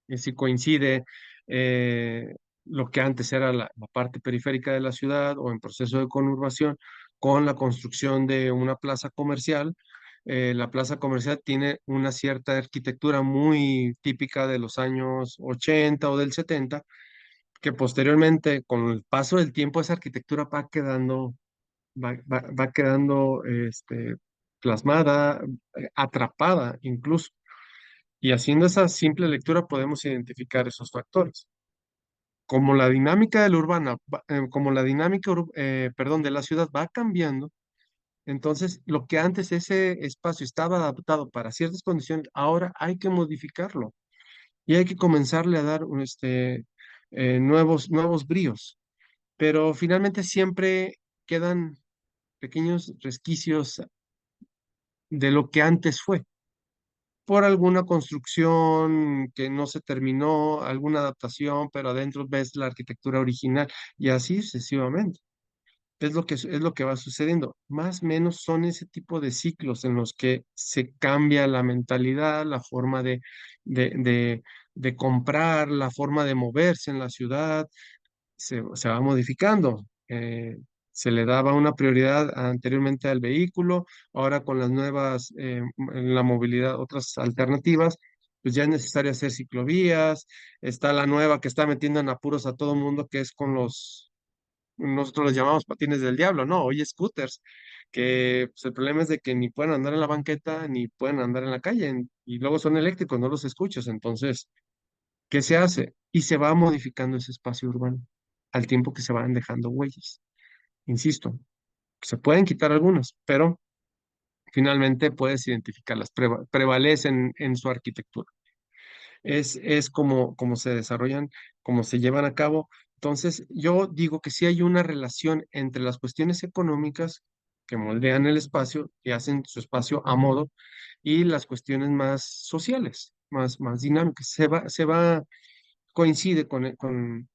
si coincide eh, lo que antes era la parte periférica de la ciudad o en proceso de conurbación con la construcción de una plaza comercial. La plaza comercial tiene una cierta arquitectura muy típica de los años 80 o del 70, que posteriormente, con el paso del tiempo, esa arquitectura va quedando plasmada, atrapada incluso. Y haciendo esa simple lectura podemos identificar esos factores. Como la dinámica de la urbana, como la dinámica, perdón, de la ciudad va cambiando, entonces lo que antes ese espacio estaba adaptado para ciertas condiciones, ahora hay que modificarlo y hay que comenzarle a dar nuevos bríos. Pero finalmente siempre quedan pequeños resquicios de lo que antes fue, por alguna construcción que no se terminó, alguna adaptación, pero adentro ves la arquitectura original y así sucesivamente. Es lo que va sucediendo. Más o menos son ese tipo de ciclos en los que se cambia la mentalidad, la forma de, de, de comprar, la forma de moverse en la ciudad, se va modificando. Se le daba una prioridad anteriormente al vehículo, ahora con las nuevas, en la movilidad, otras alternativas, pues ya es necesario hacer ciclovías. Está la nueva que está metiendo en apuros a todo mundo, que es con nosotros los llamamos patines del diablo, ¿no? Hoy scooters, que pues, el problema es de que ni pueden andar en la banqueta ni pueden andar en la calle, y luego son eléctricos, no los escuchas. Entonces, ¿qué se hace? Y se va modificando ese espacio urbano al tiempo que se van dejando huellas. Insisto, se pueden quitar algunas, pero finalmente puedes identificarlas, prevalecen en su arquitectura. Es como se desarrollan, como se llevan a cabo. Entonces, yo digo que sí hay una relación entre las cuestiones económicas que moldean el espacio y hacen su espacio a modo y las cuestiones más sociales, más dinámicas. Coincide con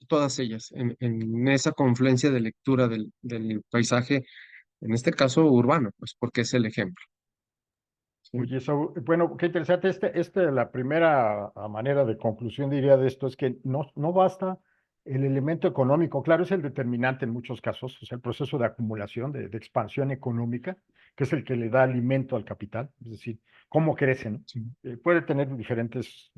todas ellas en esa confluencia de lectura del paisaje, en este caso urbano, pues porque es el ejemplo. ¿Sí? Oye, Saúl, bueno, qué interesante. La primera manera de conclusión, diría, de esto es que no basta el elemento económico. Claro, es el determinante en muchos casos, o sea, el proceso de acumulación, de expansión económica, que es el que le da alimento al capital, es decir, cómo crece, ¿no? Sí. Puede tener diferentes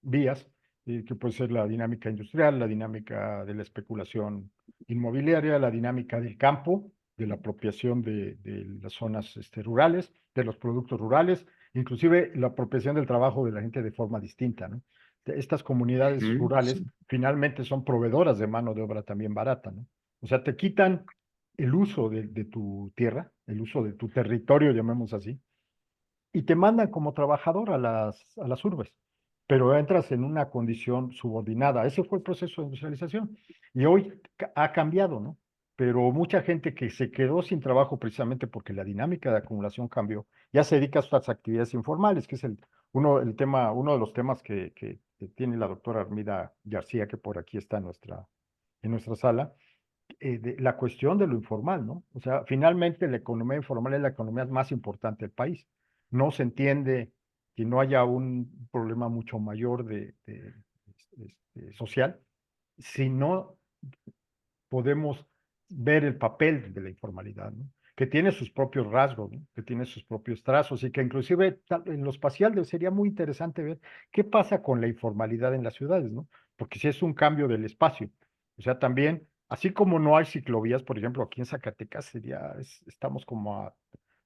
vías, que puede ser la dinámica industrial, la dinámica de la especulación inmobiliaria, la dinámica del campo, de la apropiación de las zonas rurales, de los productos rurales, inclusive la apropiación del trabajo de la gente de forma distinta, ¿no? Estas comunidades Ujú, rurales sí. finalmente son proveedoras de mano de obra también barata, ¿no? O sea, te quitan el uso de tu tierra, el uso de tu territorio, llamemos así, y te mandan como trabajador a las urbes, pero entras en una condición subordinada. Ese fue el proceso de industrialización. Y hoy ha cambiado, ¿no? Pero mucha gente que se quedó sin trabajo precisamente porque la dinámica de acumulación cambió, ya se dedica a estas actividades informales, que es uno de los temas que tiene la doctora Armida García, que por aquí está en nuestra sala, de la cuestión de lo informal, ¿no? O sea, finalmente la economía informal es la economía más importante del país. No se entiende que no haya un problema mucho mayor social si no podemos ver el papel de la informalidad, ¿no? Que tiene sus propios rasgos, ¿no? Que tiene sus propios trazos y que inclusive en lo espacial sería muy interesante ver qué pasa con la informalidad en las ciudades, ¿no? Porque si es un cambio del espacio, o sea, también, así como no hay ciclovías, por ejemplo, aquí en Zacatecas estamos como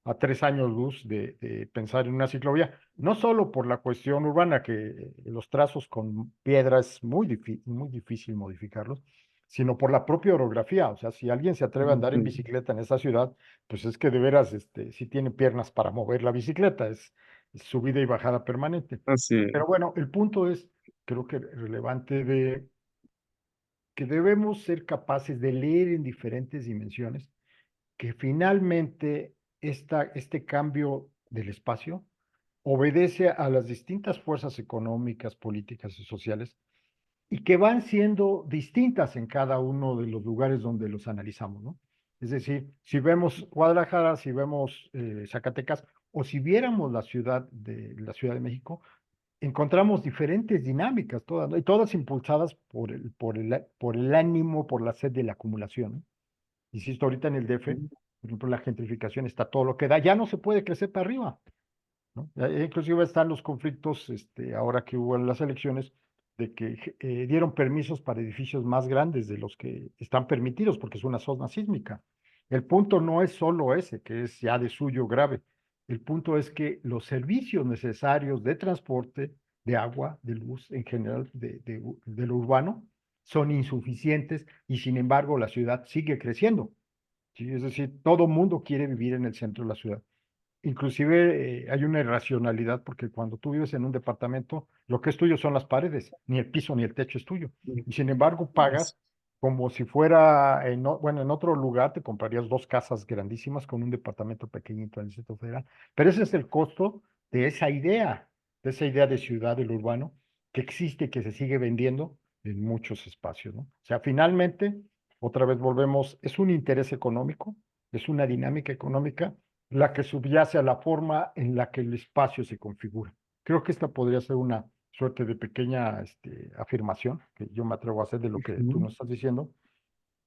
a 3 años luz de pensar en una ciclovía, no solo por la cuestión urbana, que los trazos con piedra es muy difícil modificarlos, sino por la propia orografía. O sea, si alguien se atreve a andar en Sí. bicicleta en esa ciudad, pues es que de veras, sí tiene piernas para mover la bicicleta, es subida y bajada permanente. Así Pero es. bueno, el punto es, creo que relevante de que debemos ser capaces de leer en diferentes dimensiones que finalmente este cambio del espacio obedece a las distintas fuerzas económicas, políticas y sociales y que van siendo distintas en cada uno de los lugares donde los analizamos, ¿no? Es decir, si vemos Guadalajara, si vemos Zacatecas, o si viéramos la Ciudad de México, encontramos diferentes dinámicas, todas, ¿no? Y todas impulsadas por el ánimo, por la sed de la acumulación, ¿no? Insisto, ahorita en el DF, por ejemplo, la gentrificación está todo lo que da, ya no se puede crecer para arriba, ¿no? Inclusive están los conflictos, ahora que hubo en las elecciones, de que dieron permisos para edificios más grandes de los que están permitidos, porque es una zona sísmica. El punto no es solo ese, que es ya de suyo grave. El punto es que los servicios necesarios de transporte, de agua, de luz, en general, de lo urbano, son insuficientes y sin embargo la ciudad sigue creciendo. ¿Sí? Es decir, todo mundo quiere vivir en el centro de la ciudad. Inclusive hay una irracionalidad porque cuando tú vives en un departamento, lo que es tuyo son las paredes, ni el piso ni el techo es tuyo. Y sin embargo pagas como si fuera, bueno, en otro lugar te comprarías dos casas grandísimas con un departamento pequeñito en el Distrito Federal. Pero ese es el costo de esa idea de ciudad, del urbano, que existe y que se sigue vendiendo en muchos espacios, ¿no? O sea, finalmente, otra vez volvemos, es un interés económico, es una dinámica económica la que subyace a la forma en la que el espacio se configura. Creo que esta podría ser una suerte de pequeña afirmación que yo me atrevo a hacer de lo que tú Ujú. nos estás diciendo.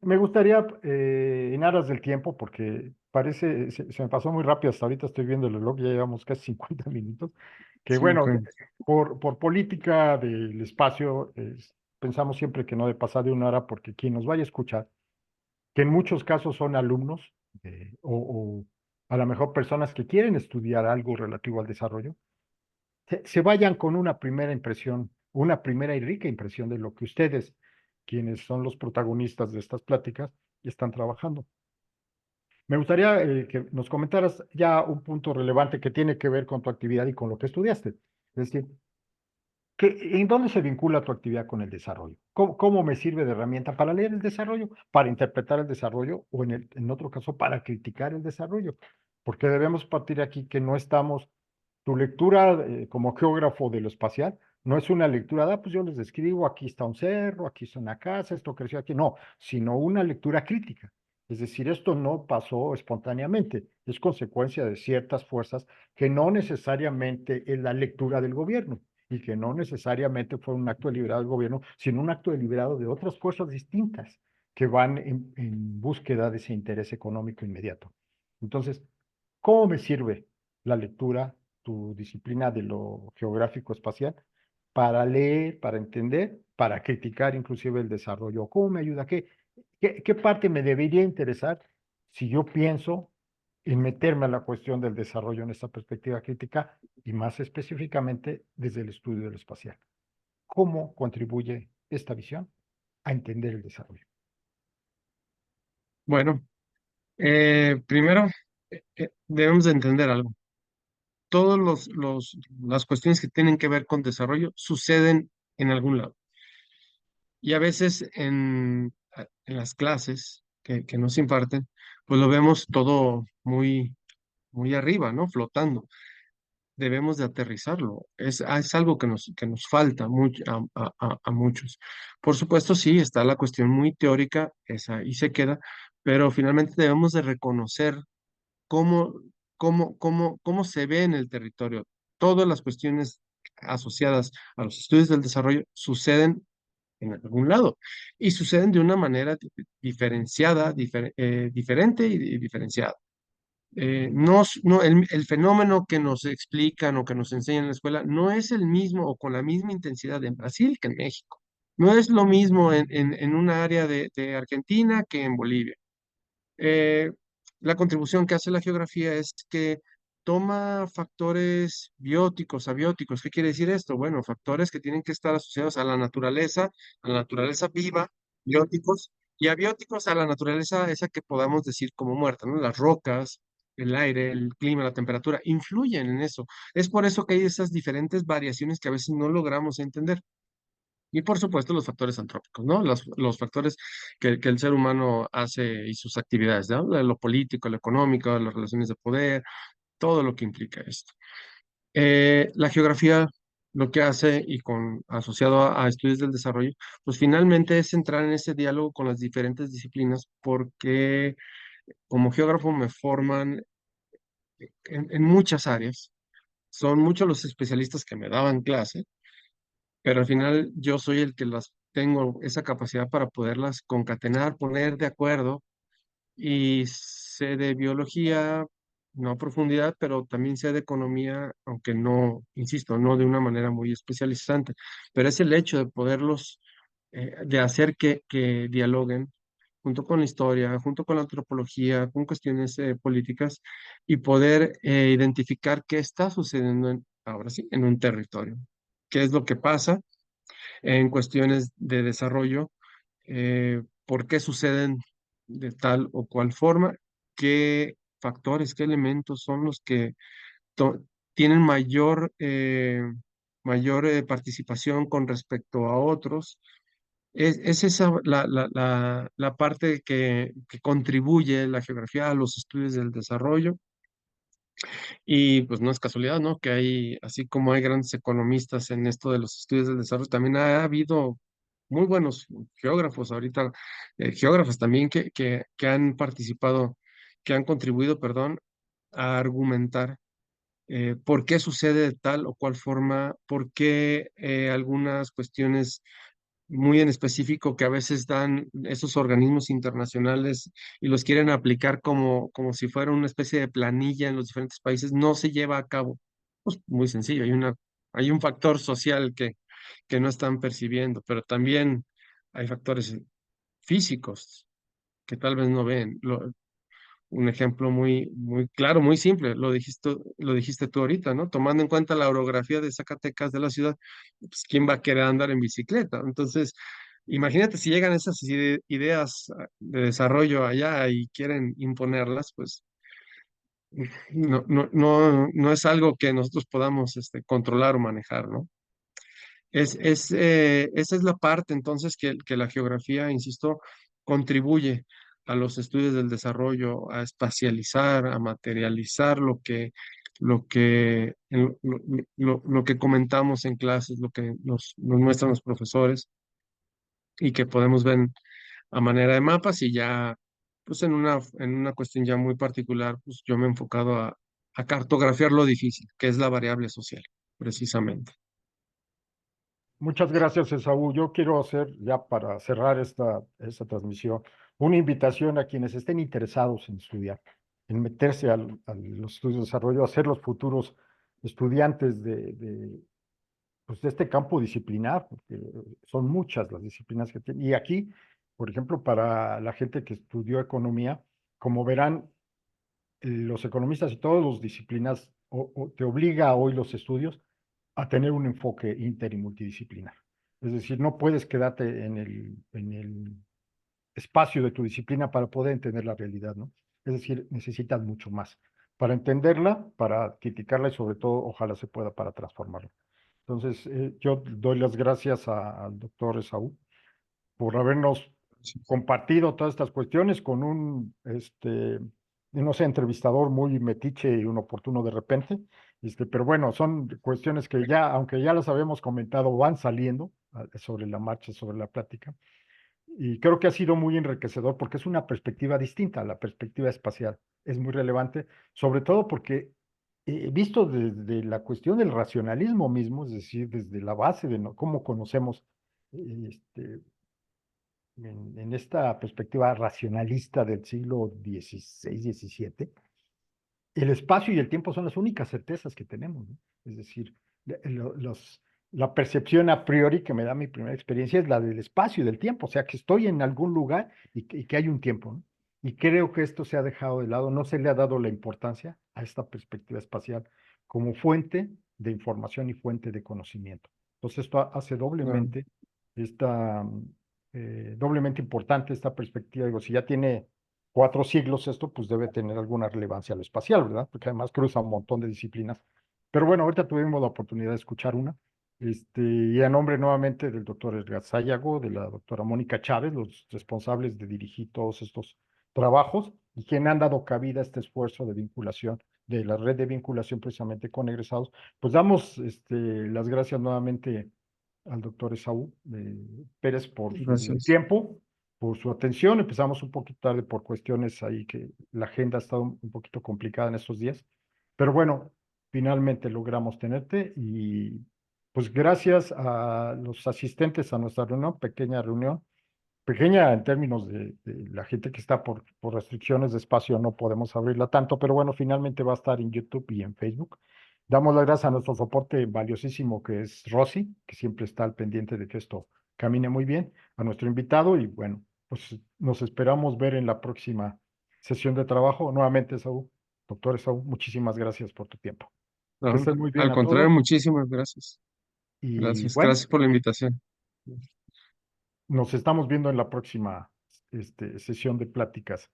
Me gustaría, en aras del tiempo, porque parece, se me pasó muy rápido, hasta ahorita estoy viendo el reloj, ya llevamos casi 50 minutos, que Sí, bueno, ok. por política del espacio, pensamos siempre que no de pasar de 1 hora, porque quien nos vaya a escuchar que en muchos casos son alumnos o a lo mejor personas que quieren estudiar algo relativo al desarrollo, se vayan con una primera impresión, una primera y rica impresión de lo que ustedes, quienes son los protagonistas de estas pláticas, están trabajando. Me gustaría que nos comentaras ya un punto relevante que tiene que ver con tu actividad y con lo que estudiaste. Es decir, ¿en dónde se vincula tu actividad con el desarrollo? ¿Cómo me sirve de herramienta para leer el desarrollo, para interpretar el desarrollo o en otro caso para criticar el desarrollo? Porque debemos partir aquí que no estamos, tu lectura como geógrafo de lo espacial no es una lectura, pues yo les describo, aquí está un cerro, aquí está una casa, esto creció aquí, no, sino una lectura crítica. Es decir, esto no pasó espontáneamente, es consecuencia de ciertas fuerzas que no necesariamente es la lectura del gobierno y que no necesariamente fue un acto deliberado del gobierno, sino un acto deliberado de otras fuerzas distintas que van en búsqueda de ese interés económico inmediato. Entonces, ¿cómo me sirve la lectura, tu disciplina de lo geográfico espacial, para leer, para entender, para criticar inclusive el desarrollo? ¿Cómo me ayuda? ¿Qué parte me debería interesar si yo pienso en meterme a la cuestión del desarrollo en esta perspectiva crítica y más específicamente desde el estudio del espacial? ¿Cómo contribuye esta visión a entender el desarrollo? Bueno, primero debemos de entender algo. Todos las cuestiones que tienen que ver con desarrollo suceden en algún lado. Y a veces en las clases que nos imparten, pues lo vemos todo muy, muy arriba, ¿no? Flotando. Debemos de aterrizarlo. Es algo que nos falta a muchos. Por supuesto, sí, está la cuestión muy teórica, esa ahí se queda, pero finalmente debemos de reconocer cómo, cómo se ve en el territorio. Todas las cuestiones asociadas a los estudios del desarrollo suceden en algún lado. Y suceden de una manera diferenciada, diferente y diferenciada. No, el fenómeno que nos explican o que nos enseñan en la escuela no es el mismo o con la misma intensidad en Brasil que en México. No es lo mismo en un área de Argentina que en Bolivia. Eh, la contribución que hace la geografía es que toma factores bióticos, abióticos. ¿Qué quiere decir esto? Bueno, factores que tienen que estar asociados a la naturaleza viva, bióticos, y abióticos a la naturaleza esa que podamos decir como muerta, ¿no? Las rocas, el aire, el clima, la temperatura, influyen en eso. Es por eso que hay esas diferentes variaciones que a veces no logramos entender. Y por supuesto los factores antrópicos, ¿no? Los factores que el ser humano hace y sus actividades, ¿no? Lo político, lo económico, las relaciones de poder, todo lo que implica esto. La geografía lo que hace y asociado a estudios del desarrollo, pues finalmente es entrar en ese diálogo con las diferentes disciplinas porque como geógrafo me forman en muchas áreas. Son muchos los especialistas que me daban clase, pero al final yo soy el que las tengo esa capacidad para poderlas concatenar, poner de acuerdo y sé de biología, no a profundidad, pero también sé de economía, aunque no, insisto, no de una manera muy especializante, pero es el hecho de poderlos, de hacer que dialoguen junto con la historia, junto con la antropología, con cuestiones políticas y poder identificar qué está sucediendo ahora sí, en un territorio, qué es lo que pasa en cuestiones de desarrollo, por qué suceden de tal o cual forma, qué factores, qué elementos son los que tienen mayor participación con respecto a otros. Es esa la parte que contribuye la geografía a los estudios del desarrollo y pues no es casualidad, ¿no? Que hay, así como hay grandes economistas en esto de los estudios del desarrollo, también ha habido muy buenos geógrafos ahorita, geógrafos también que han participado, que han contribuido, perdón, a argumentar por qué sucede de tal o cual forma, por qué algunas cuestiones muy en específico que a veces dan esos organismos internacionales y los quieren aplicar como si fuera una especie de planilla en los diferentes países, no se lleva a cabo. Pues muy sencillo, hay un factor social que no están percibiendo, pero también hay factores físicos que tal vez no ven. Un ejemplo muy claro, muy simple, lo dijiste tú ahorita, ¿no? Tomando en cuenta la orografía de Zacatecas de la ciudad, pues ¿quién va a querer andar en bicicleta? Entonces, imagínate si llegan esas ideas de desarrollo allá y quieren imponerlas, pues no es algo que nosotros podamos controlar o manejar, ¿no? Esa es la parte entonces que la geografía, insisto, contribuye a los estudios del desarrollo, a espacializar, a materializar lo que comentamos en clases, lo que nos muestran los profesores y que podemos ver a manera de mapas y ya, pues en una cuestión ya muy particular, pues yo me he enfocado a cartografiar lo difícil, que es la variable social, precisamente. Muchas gracias, Esaú. Yo quiero hacer, ya para cerrar esta transmisión, una invitación a quienes estén interesados en estudiar, en meterse a los estudios de desarrollo, a ser los futuros estudiantes pues, de este campo disciplinar, porque son muchas las disciplinas que tienen. Y aquí, por ejemplo, para la gente que estudió economía, como verán, los economistas y todas las disciplinas o te obliga hoy los estudios a tener un enfoque inter y multidisciplinar. Es decir, no puedes quedarte en el espacio de tu disciplina para poder entender la realidad, ¿no? Es decir, necesitas mucho más para entenderla, para criticarla y sobre todo, ojalá se pueda para transformarla. Entonces, yo doy las gracias al doctor Esaú por habernos compartido todas estas cuestiones con no sé, entrevistador muy metiche y un oportuno de repente. Pero bueno, son cuestiones que ya, aunque ya las habíamos comentado, van saliendo sobre la marcha, sobre la plática. Y creo que ha sido muy enriquecedor porque es una perspectiva distinta, la perspectiva espacial. Es muy relevante, sobre todo porque visto desde la cuestión del racionalismo mismo, es decir, desde la base de cómo conocemos este, en esta perspectiva racionalista del siglo XVI, XVII, el espacio y el tiempo son las únicas certezas que tenemos, ¿no? Es decir, la percepción a priori que me da mi primera experiencia es la del espacio y del tiempo, o sea, que estoy en algún lugar y que hay un tiempo, ¿no? Y creo que esto se ha dejado de lado, no se le ha dado la importancia a esta perspectiva espacial como fuente de información y fuente de conocimiento. Entonces, esto hace Claro, doblemente importante esta perspectiva. Digo, si ya tiene 4 siglos esto, pues debe tener alguna relevancia a lo espacial, ¿verdad? Porque además cruza un montón de disciplinas. Pero bueno, ahorita tuvimos la oportunidad de escuchar una. Y a nombre nuevamente del doctor Edgar Sayago, de la doctora Mónica Chávez, los responsables de dirigir todos estos trabajos y quien han dado cabida a este esfuerzo de vinculación, de la red de vinculación precisamente con egresados, pues damos las gracias nuevamente al doctor Esaú Pérez por su gracias. tiempo, por su atención. Empezamos un poquito tarde por cuestiones ahí que la agenda ha estado un poquito complicada en estos días, pero bueno, finalmente logramos tenerte y pues gracias a los asistentes a nuestra reunión, pequeña reunión, pequeña en términos de la gente que está por restricciones de espacio, no podemos abrirla tanto, pero bueno, finalmente va a estar en YouTube y en Facebook. Damos las gracias a nuestro soporte valiosísimo que es Rosy, que siempre está al pendiente de que esto camine muy bien, a nuestro invitado y bueno, pues nos esperamos ver en la próxima sesión de trabajo. Nuevamente, Saúl, doctor Saúl, muchísimas gracias por tu tiempo. Que No, estén muy bien al a contrario, todos muchísimas gracias. y Gracias, bueno, gracias por la invitación. nos estamos viendo en la próxima sesión de pláticas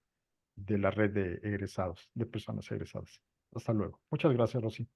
de la red de egresados, de personas egresadas. Hasta luego. Muchas gracias, Rosy.